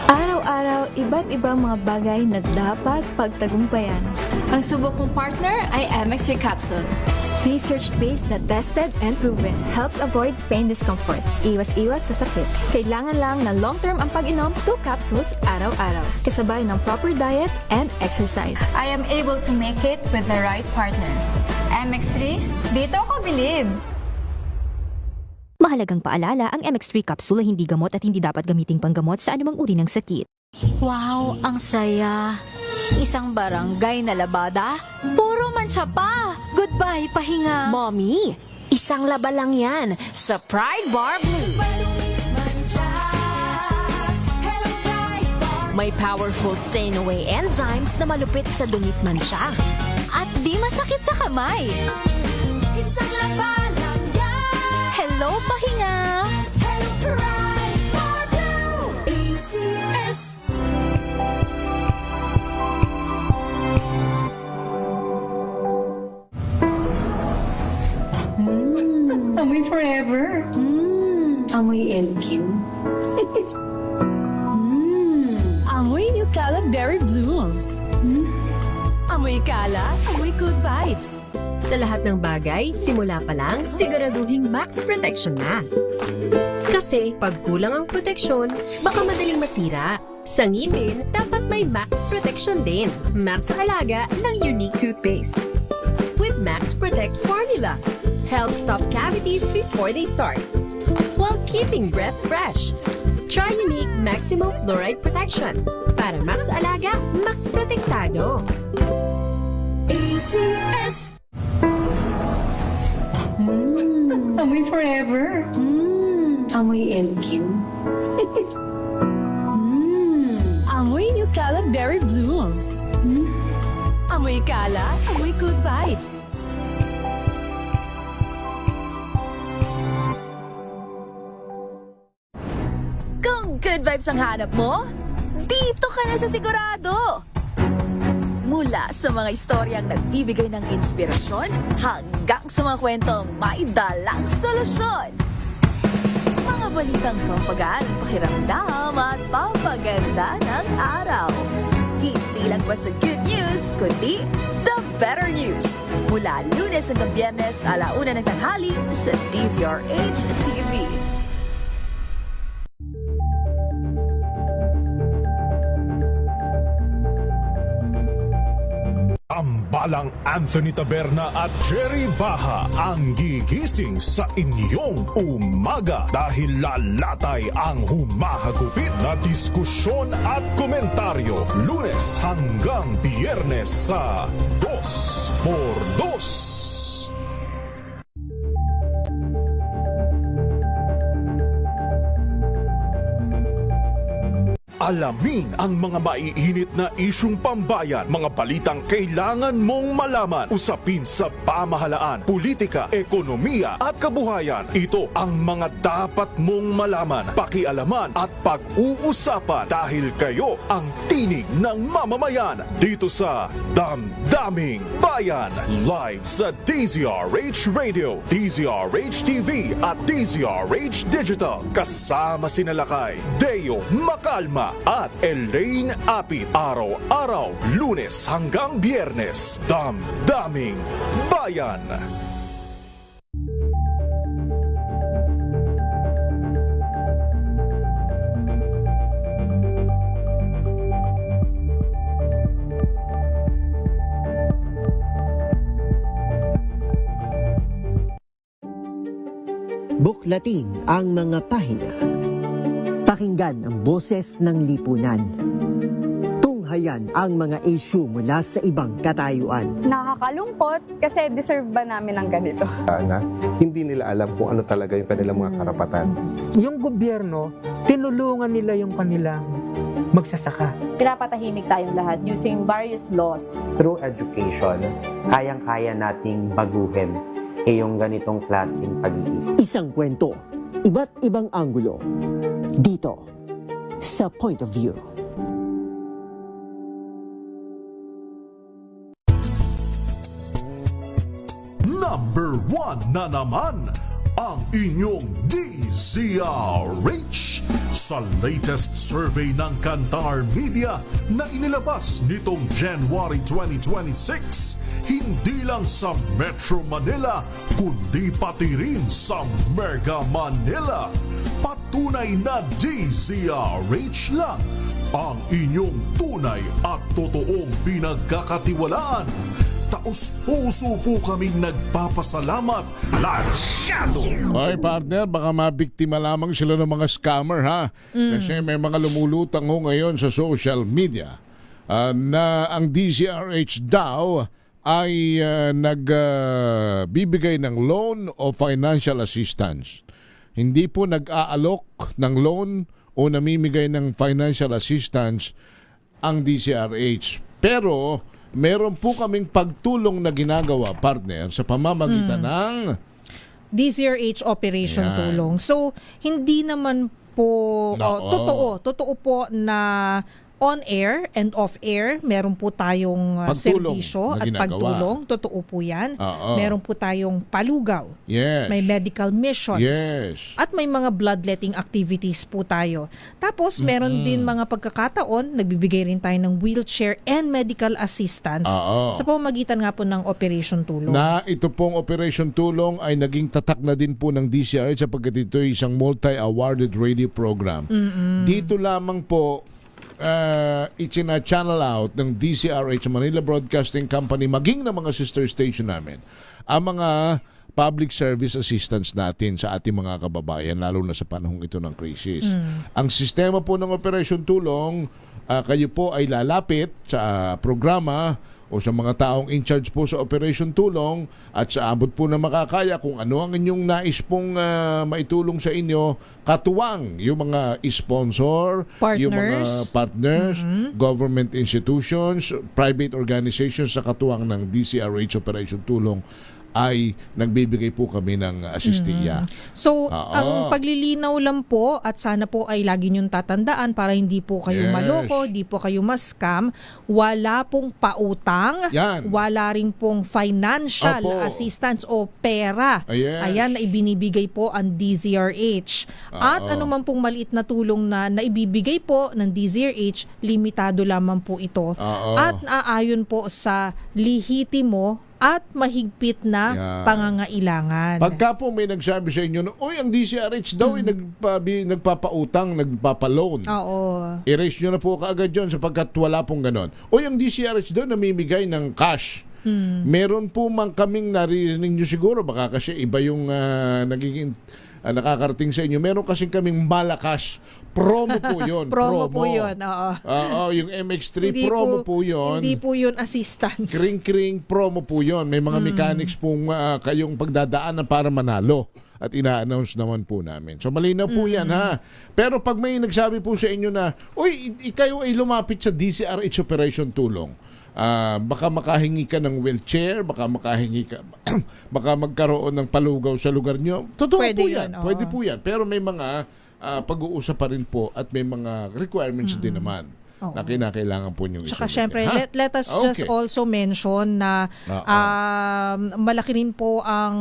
Araw-araw, iba't ibang mga bagay na dapat pagtagumpayan. Ang subok kong partner ay MX3 Capsule. Research-based na tested and proven. Helps avoid pain discomfort. Iwas-iwas sa sakit. Kailangan lang na long-term ang pag-inom 2 capsules araw-araw. Kasabay ng proper diet and exercise. I am able to make it with the right partner. MX3, dito ako bilib! Mahalagang paalala, ang MX3 capsule ay hindi gamot at hindi dapat gamiting panggamot sa anumang uri ng sakit. Wow, ang saya. Isang barangay na labada, puro mancha pa. Goodbye, pahinga. Mommy, isang laba lang yan sa Pride Bar Blue. May powerful stain-away enzymes na malupit sa dumit mancha. At di masakit sa kamay. Isang laba lang yan. Hello, pahinga. Hello, Pride Bar Blue. ACS. Amoy forever. Amoy LQ. Amoy New Cala Berry Blooms. Amoy Cala, amoy good vibes. Sa lahat ng bagay, simula pa lang, siguraduhing max protection na. Kasi pag kulang ang proteksyon, baka madaling masira. Sa ngipin, dapat may max protection din. Max sa alaga ng Unique Toothpaste. With Max Protect Formula, help stop cavities before they start, while keeping breath fresh. Try Unique Maximum Fluoride Protection. Para max alaga, max protektado. ACS. Amoy forever. Amoy LQ. Amoy New Cala Berry Blooms. Amoy Cala, amoy good vibes. Kung good vibes ang hanap mo, dito ka na sa sigurado. Mula sa mga istoryang nagbibigay ng inspirasyon hanggang sa mga kwentong may dalang solusyon. Mga balitang pampagaan ang pakiramdam at pampaganda ng araw. Hindi lang ba sa good news, kundi the better news. Mula Lunes hanggang Biyernes, 1:00 ng tanghali sa DZRH TV. Tambalang Anthony Taberna at Jerry Baha ang gigising sa inyong umaga dahil lalatay ang humahagupit na diskusyon at komentaryo Lunes hanggang Biyernes sa 2x2. Alamin ang mga maiinit na isyung pambayan, mga balitang kailangan mong malaman, usapin sa pamahalaan, politika, ekonomiya at kabuhayan. Ito ang mga dapat mong malaman, pakialaman at pag-uusapan dahil kayo ang tinig ng mamamayan dito sa Damdaming Bayan. Live sa DZRH Radio, DZRH TV at DZRH Digital. Kasama sina Lakay, Deo Makalma at Elaine Apit. Araw-araw, Lunes hanggang Biyernes. Damdaming Bayan. Buklatin ang mga pahina. Pakinggan ang boses ng lipunan. Tunghayan ang mga issue mula sa ibang katayuan. Nakakalungkot kasi deserve ba namin ng ganito? Na hindi nila alam kung ano talaga yung kanilang mga karapatan. Yung gobyerno, tinulungan nila yung kanilang magsasaka. Pinapatahimik tayong lahat using various laws. Through education, kayang-kaya nating baguhin yung ganitong klaseng pag-iisip. Isang kwento, iba't ibang anggulo. Dito, sa Point of View. Number 1 na naman ang inyong DZRH sa latest survey ng Kantar Media na inilabas nitong January 2026. Hindi lang sa Metro Manila, kundi pati rin sa Mega Manila. Patunay na DZRH lang ang inyong tunay at totoong pinagkakatiwalaan. Taos-puso po kaming nagpapasalamat. Lansyado! Ay partner, baka mabiktima lamang sila ng mga scammer ha. Kasi may mga lumulutang ho ngayon sa social media na ang DZRH daw ay nagbibigay ng loan o financial assistance. Hindi po nag-aalok ng loan o namimigay ng financial assistance ang DZRH. Pero meron po kaming pagtulong na ginagawa, partner, sa pamamagitan ng DZRH Operation Ayan. Tulong. So, hindi naman po totoo po na on-air and off-air, meron po tayong Pagtulong serbisyo na at ginagawa. pagtulong. Totoo po yan. Oo. Meron po tayong palugaw. Yes. May medical missions. Yes. At may mga bloodletting activities po tayo. Tapos, meron din mga pagkakataon, nagbibigay rin tayo ng wheelchair and medical assistance Oo. sa pamamagitan nga po ng Operation Tulong. na ito pong Operation Tulong ay naging tatak na din po ng DZRH sapagkat ito ay isang multi-awarded radio program. Dito lamang po itina-channel out ng DZRH Manila Broadcasting Company maging ng mga sister station namin ang mga public service assistance natin sa ating mga kababayan lalo na sa panahong ito ng crisis. Ang sistema po ng Operation Tulong, kayo po ay lalapit sa programa o sa mga taong in charge po sa Operation Tulong at sa abot po na makakaya kung ano ang inyong nais pong maitulong sa inyo, katuwang yung mga sponsor, yung mga partners, government institutions, private organizations sa katuwang ng DZRH Operation Tulong ay nagbibigay po kami ng asistiya. So, ang paglilinaw lang po at sana po ay lagi niyong tatandaan para hindi po kayo maloko, hindi po kayo ma-scam, wala pong pautang, wala rin pong financial assistance o pera. Ayan, na ibinibigay po ang DZRH. At anuman pong maliit na tulong na naibibigay po ng DZRH, limitado lamang po ito. At aayon po sa lihitimo at mahigpit na pangangailangan. Pagka po may nagsabi sa inyo, oy, ang DZRH daw ay nagpapautang, nagpapaloan. Erase nyo na po kaagad yun sapagkat wala pong ganon. Oy, ang DZRH daw namimigay ng cash. Meron po man kaming narinig nyo siguro, baka kasi iba yung nagiging nakakarating sa inyo. Meron kasing kaming Malakas. Promo po yun. promo po yun, yung MX3 promo po yun. Hindi po yun assistance. Kring-kring promo po yun. May mga mechanics pong kayong pagdadaanan para manalo. At ina-announce naman po namin. So malinaw po yan ha. Pero pag may nagsabi po sa inyo na, uy, ikayo ay lumapit sa DZRH Operation Tulong. Baka makahingi ka ng wheelchair, baka makahingi ka, baka magkaroon ng palugaw sa lugar nyo. Totoo Pwede po yan. yun, Pwede po yan. Pero may mga pag-uusap pa rin po at may mga requirements din naman na kinakailangan po nyo Tsaka isulitin. syempre, let us just also mention na malaki rin po ang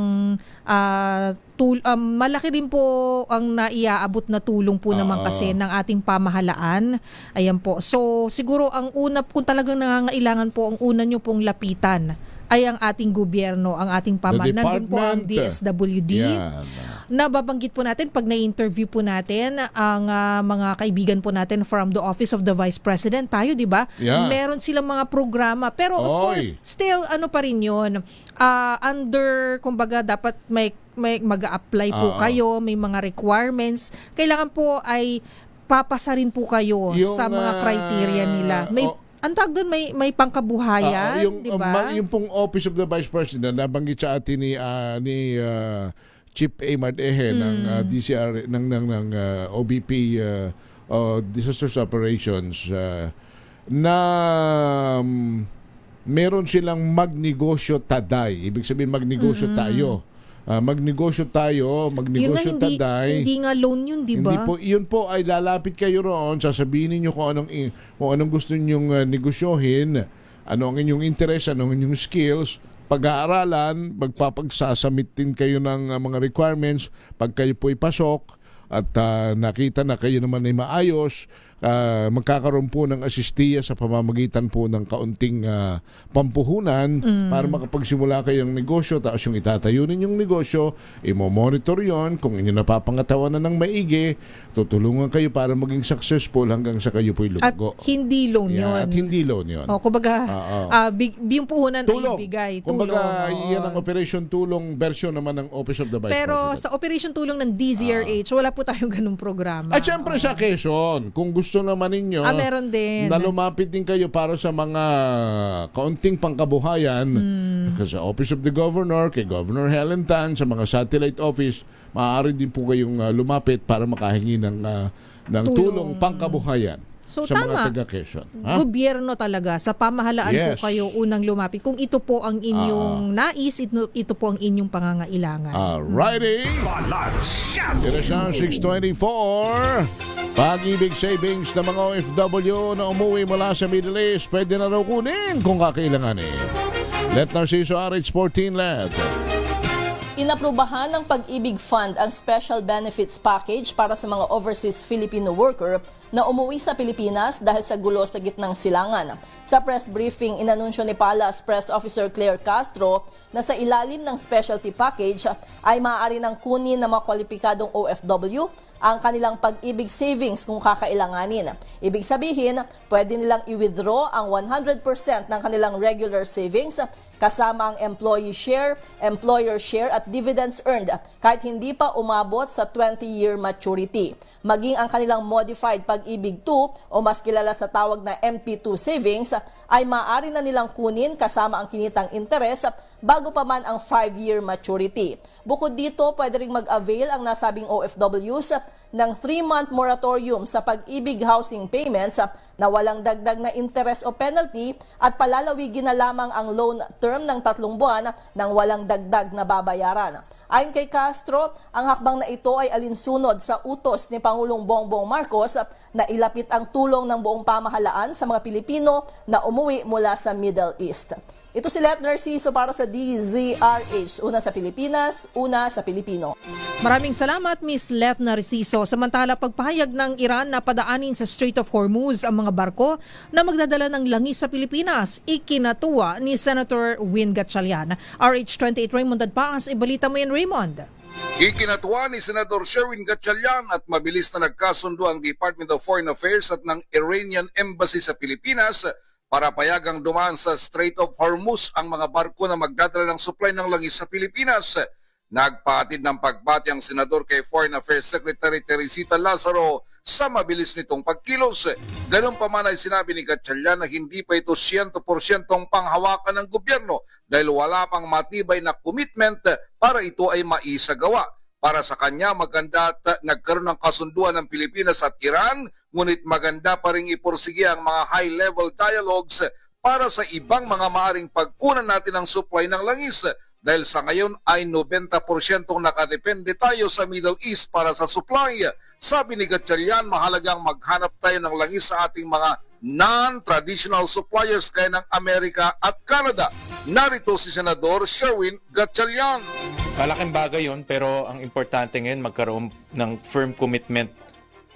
malaki rin po ang naiaabot na tulong po naman kasi ng ating pamahalaan. Ayan po. So siguro ang una, kung talagang nangangailangan po, ang una nyo pong lapitan ay ang ating gobyerno, ang ating pamahalaan. Nandun po ang DSWD. Nababanggit po natin pag na-interview po natin ang mga kaibigan po natin from the Office of the Vice President. Tayo, di ba? Meron silang mga programa. Pero of course, still ano pa rin yun, under, kumbaga, dapat may mag-a-apply po kayo, may mga requirements. Kailangan po ay papasa rin po kayo sa mga criteria nila. ang tawag doon, may pangkabuhayan, di ba? Yung pong Office of the Vice President, nabanggit sa atin ni Chief Ahmad Ehe ng DCR, ng OBP, Disaster Operations, na meron silang magnegosyo taday. Ibig sabihin magnegosyo tayo. Magnegosyo tayo, magnegosyo taday. Hindi nga loan yun, di ba? Hindi po, yun po ay lalapit kayo roon, sasabihin niyo kung anong gusto ninyong negosyohin, ano ang inyong interest, ano ang inyong skills, pag-aaralan, magpapagsasamitin kayo ng mga requirements, pag kayo po ipasok at nakita na kayo naman ay maayos, magkakaroon po ng asistiya sa pamamagitan po ng kaunting pampuhunan para makapagsimula kayong negosyo. Tapos yung itatayo ninyong negosyo, imo-monitor yon. Kung inyo napapangatawanan ng maigi, tutulungan kayo para maging successful hanggang sa kayo po'y lumago. At hindi loan yun. At hindi loan yun. Kumbaga, yung puhunan tulong. ay ibigay. Kumbaga, yan ang Operation Tulong version naman ng Office of the Vice Pero President. sa Operation Tulong ng DZRH, wala po tayong ganung programa. At syempre sa Quezon, kung gusto naman ninyo meron din. na lumapit din kayo para sa mga kaunting pangkabuhayan sa Office of the Governor, kay Governor Helen Tan, sa mga satellite office, maaari din po kayong lumapit para makahingi ng tulong pangkabuhayan. So sa tama, mga taga-Quezon. gobyerno talaga, sa pamahalaan po kayo unang lumapit. Kung ito po ang inyong nais, ito po ang inyong pangangailangan. Alrighty. It is now 6:24. Pag-ibig savings ng mga OFW na umuwi mula sa Middle East, pwede na raw kunin kung kakailanganin. Let Narciso RH14 let. Inaprubahan ng Pag-ibig Fund ang Special Benefits Package para sa mga overseas Filipino worker na umuwi sa Pilipinas dahil sa gulo sa gitnang silangan. Sa press briefing, inanunsyo ni Palace Press Officer Claire Castro na sa ilalim ng specialty package ay maaari ng kunin ng mga kwalipikadong OFW ang kanilang pag-ibig savings kung kakailanganin. Ibig sabihin, pwede nilang i-withdraw ang 100% ng kanilang regular savings kasama ang employee share, employer share at dividends earned kahit hindi pa umabot sa 20-year maturity. Maging ang kanilang modified Pag-ibig 2 o mas kilala sa tawag na MP2 savings ay maaari na nilang kunin kasama ang kinitang interes bago pa man ang 5-year maturity. Bukod dito, pwede ring mag-avail ang nasabing OFWs ng 3-month moratorium sa Pag-ibig housing payments na walang dagdag na interest o penalty at palalawigin na lamang ang loan term ng 3 buwan nang walang dagdag na babayaran. Ayon kay Castro, ang hakbang na ito ay alinsunod sa utos ni Pangulong Bongbong Marcos na ilapit ang tulong ng buong pamahalaan sa mga Pilipino na umuwi mula sa Middle East. Ito si Let Narciso para sa DZRH. Una sa Pilipinas, una sa Pilipino. Maraming salamat, Miss Let Narciso. Samantala, pagpahayag ng Iran na padaanin sa Strait of Hormuz ang mga barko na magdadala ng langis sa Pilipinas, ikinatuwa ni Senator Win Gatchalian. RH28 Raymond Adpaas, ibalita mo yan, Raymond. Ikinatuwa ni Senator Sherwin Gatchalian at mabilis na nagkasundo ang Department of Foreign Affairs at ng Iranian Embassy sa Pilipinas para payagang dumaan sa Strait of Hormuz ang mga barko na magdadala ng supply ng langis sa Pilipinas. Nagpahatid ng pagbati ang senador kay Foreign Affairs Secretary Teresita Lazaro sa mabilis nitong pagkilos. Ganun pa man ay sinabi ni Gatchalian na hindi pa ito 100% panghawakan ng gobyerno dahil wala pang matibay na commitment para ito ay maisagawa. Para sa kanya, maganda at nagkaroon ng kasunduan ng Pilipinas at Iran, ngunit maganda pa rin iporsige ang mga high-level dialogues para sa ibang mga maaring pagkunan natin ng supply ng langis. Dahil sa ngayon ay 90% nakadepende tayo sa Middle East para sa supply. Sabi ni Gatchalian, mahalagang maghanap tayo ng langis sa ating mga non-traditional suppliers kaya ng Amerika at Canada. Narito si Senador Sherwin Gatchalian. Malaking bagay yun, pero ang importante ngayon magkaroon ng firm commitment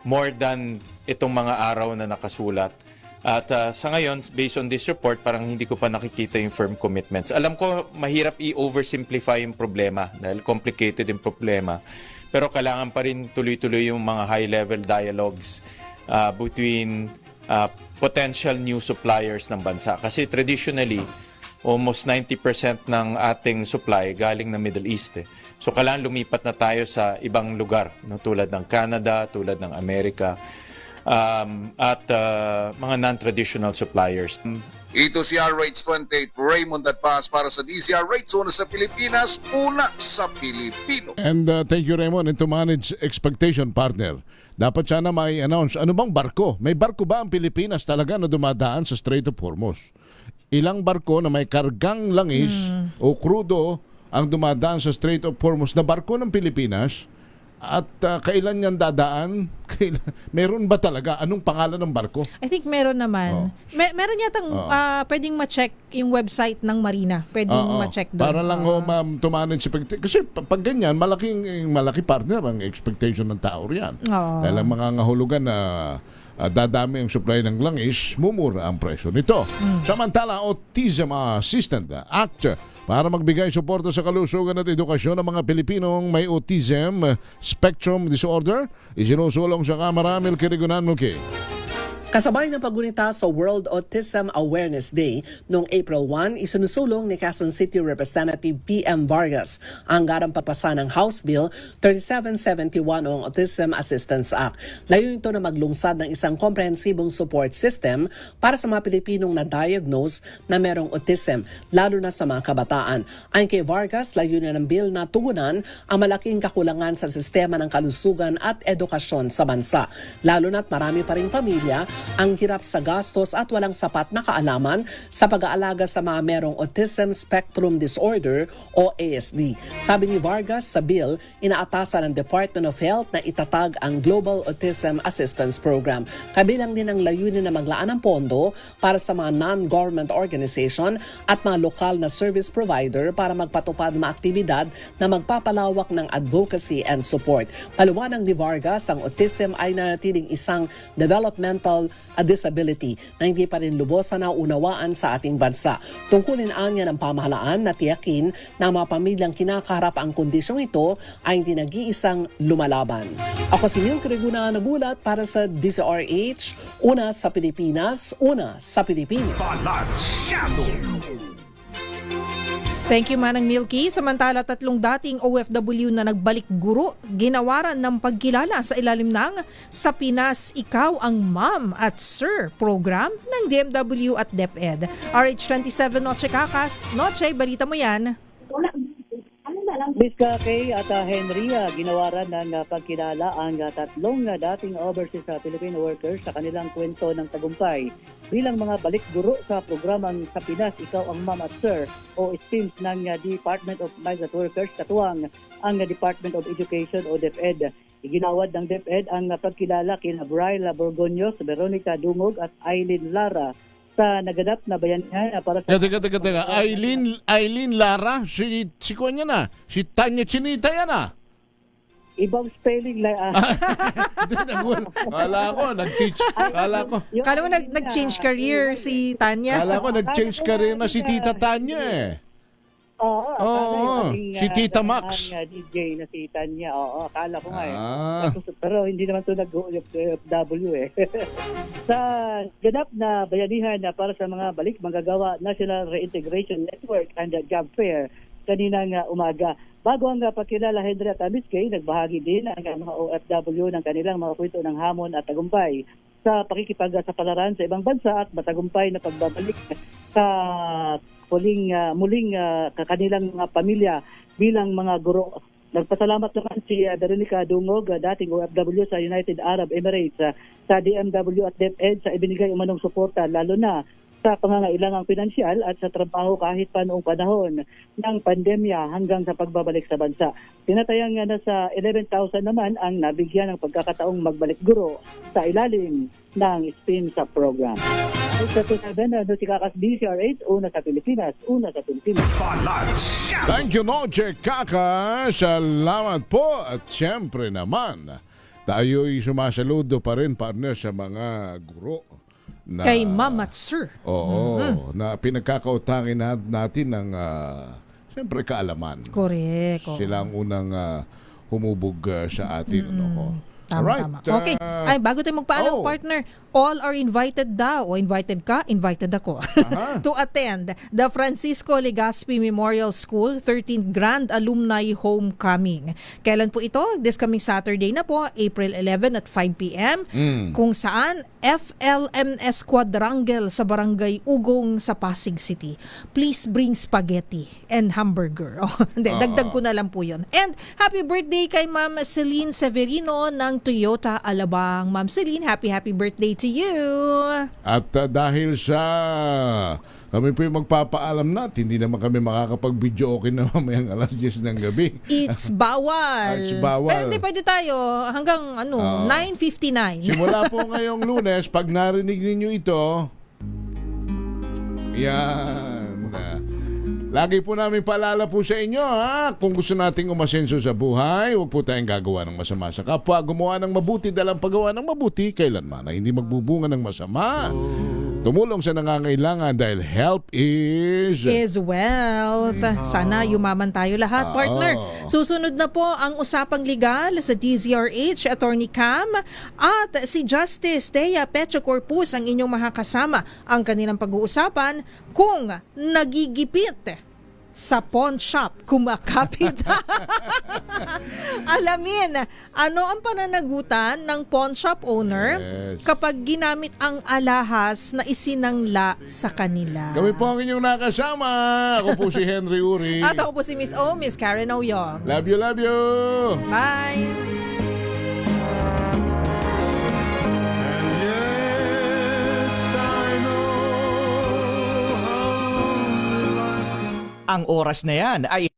more than itong mga araw na nakasulat. At sa ngayon, based on this report, parang hindi ko pa nakikita yung firm commitments. Alam ko, mahirap i-oversimplify yung problema dahil complicated yung problema. Pero kailangan pa rin tuloy-tuloy yung mga high-level dialogues between potential new suppliers ng bansa. Kasi traditionally, almost 90% ng ating supply galing na Middle East. So kailangan lumipat na tayo sa ibang lugar, no? Tulad ng Canada, tulad ng Amerika. at mga non-traditional suppliers. Ito si RH28 Raymond Adpas para sa DZRH, una sa Pilipinas, una sa Pilipino. And thank you, Raymond. And to manage expectation, partner, dapat sana may announce ano bang barko? May barko ba ang Pilipinas talaga na dumadaan sa Strait of Hormuz? Ilang barko na may kargang langis o krudo ang dumadaan sa Strait of Hormuz na barko ng Pilipinas? At kailan yan dadaan? Meron ba talaga? Anong pangalan ng barko? I think meron naman. Meron yatang pwedeng ma-check yung website ng Marina. Pwedeng ma-check doon. Para lang to manage expectation. Kasi pag ganyan, malaki partner ang expectation ng tao riyan. Dahil ang mga ngahulugan na dadami ang supply ng langis, mumura ang presyo nito. Samantala, Autism Assistant Act para magbigay suporta sa kalusugan at edukasyon ng mga Pilipinong may autism spectrum disorder, isinusulong sa Kamara. Milky Rigunan, Milky. Kasabay ng paggunita sa World Autism Awareness Day noong April 1, isinusulong ni Quezon City Representative PM Vargas ang garang papasa ng House Bill 3771 o Autism Assistance Act. Layunin ito na maglungsad ng isang komprehensibong support system para sa mga Pilipinong na-diagnose na merong autism, lalo na sa mga kabataan. Ayon kay Vargas, layunin ng bill na tugunan ang malaking kakulangan sa sistema ng kalusugan at edukasyon sa bansa, lalo na't marami pa ring pamilya ang hirap sa gastos at walang sapat na kaalaman sa pag-aalaga sa mga merong Autism Spectrum Disorder o ASD. Sabi ni Vargas, sa bill, inaatasan ng Department of Health na itatag ang Global Autism Assistance Program. Kabilang din ang layunin na maglaan ng pondo para sa mga non-government organization at mga lokal na service provider para magpatupad ng aktibidad na magpapalawak ng advocacy and support. Paliwanag ni Vargas, ang autism ay nanatiling isang developmental disability na hindi pa rin lubos na naunawaan sa ating bansa. Tungkulin anya ng pamahalaan na tiyakin na mga pamilyang kinakaharap ang kondisyong ito ay hindi nag-iisang lumalaban. Ako si Milky Rigunan, nagulat para sa DZRH, una sa Pilipinas, una sa Pilipino. Thank you, Manang Milky. Samantala, 3 dating OFW na nagbalik guro, ginawaran ng pagkilala sa ilalim ng Sa Pinas, Ikaw ang Ma'am at Sir program ng DMW at DepEd. RH27 Noche Kakas. Noche, balita mo yan. Biska Kay at Henry, ginawaran ng pagkilala ang 3 dating overseas Filipino workers sa kanilang kwento ng tagumpay bilang mga balik guro sa programang Sa Pinas, Ikaw ang Ma'am at Sir o STEAMS ng Department of Migrant Workers, katuwang ang Department of Education o DepEd. Iginawad ng DepEd ang pagkilala kina Bryla Borgonyos, Veronica Dungog at Aileen Lara sa naganap na bayanihan para sa... Teka. Aileen Lara? Si Kuya na. Si Tanya Chinita yan ah. Ibang spelling lang. Kala ko, nag-teach. Kala mo nag-change career si Tanya? Kala ko, nag-change career na si Tita Tanya eh. Oo. Si Tita Max. Ang DJ na si Tanya. Oo, akala ko nga eh. Pero hindi naman ito nag-OFW eh. Sa ganap na bayanihan para sa mga balik manggagawa National Reintegration Network and Job Fair kaninang umaga. Bago ang pagkilala, Henry at Miskay, nagbahagi din ang mga OFW ng kanilang mga kwento ng hamon at tagumpay sa pakikipagsapalaran sa ibang bansa at matagumpay na pagbabalik sa muling kanilang mga pamilya bilang mga guro. Nagpasalamat naman si Veronica Dungog, dating OFW sa United Arab Emirates, sa DMW at DepEd sa ibinigay umanong suporta, lalo na sa pangangailangang pinansyal at sa trabaho kahit pa noong panahon ng pandemya hanggang sa pagbabalik sa bansa. Tinatayang na sa 11,000 naman ang nabigyan ng pagkakataong magbalik guro sa ilalim ng STEAMS program. Sa 27, si Kakas DCR8, una sa Pilipinas, una sa Pilipinas. Thank you, Noche Kakas. Salamat po. At syempre naman, tayo'y sumasaludo pa rin, partner, sa mga guro. Na, kay Ma'am at Sir. Oo, na pinagkakautangin natin ng siyempre kaalaman. Correct. Sila ang unang humubog sa atin. Alright, Tama. Okay. Ay, bago tayo magpaalam, partner, all are invited daw. O invited ka, invited ako. To attend the Francisco Legazpi Memorial School 13th Grand Alumni Homecoming. Kailan po ito? This coming Saturday na po, April 11 at 5 p.m. Kung saan, FLMS Quadrangle sa Barangay Ugong sa Pasig City. Please bring spaghetti and hamburger. Hindi, dagdag ko na lang po yun. And happy birthday kay Ma'am Celine Severino ng Toyota Alabang. Ma'am Celine, happy birthday to you. At dahil sa kami po yung magpapaalam natin, hindi naman kami makakapag-video okay na mamayang alas 10 ng gabi. It's bawal. It's bawal. Pero hindi pwede tayo hanggang 9:59. Simula po ngayong Lunes, pag narinig ninyo ito, yan. Lagi po namin paalala po sa inyo, ha? Kung gusto nating umasenso sa buhay, huwag po tayong gagawa ng masama sa kapwa. Gumawa ng mabuti dahil ang paggawa ng mabuti, kailanman ay hindi magbubunga ng masama. Tumulong sa nangangailangan dahil help is wealth. Sana yumaman tayo lahat, partner. Susunod na po ang usapang legal sa DZRH, Attorney Cam, at si Justice Thea Pecho Corpus ang inyong makakasama. Ang kanilang pag-uusapan kung nagigipit sa pawn shop, kumakapit. Alamin, ano ang pananagutan ng pawn shop owner kapag ginamit ang alahas na isinangla sa kanila? Kami po ang inyong nakasama. Ako po si Henry Uri. At ako po si Miss O, Miss Karen Oyong. Love you, love you. Bye. Ang oras na yan ay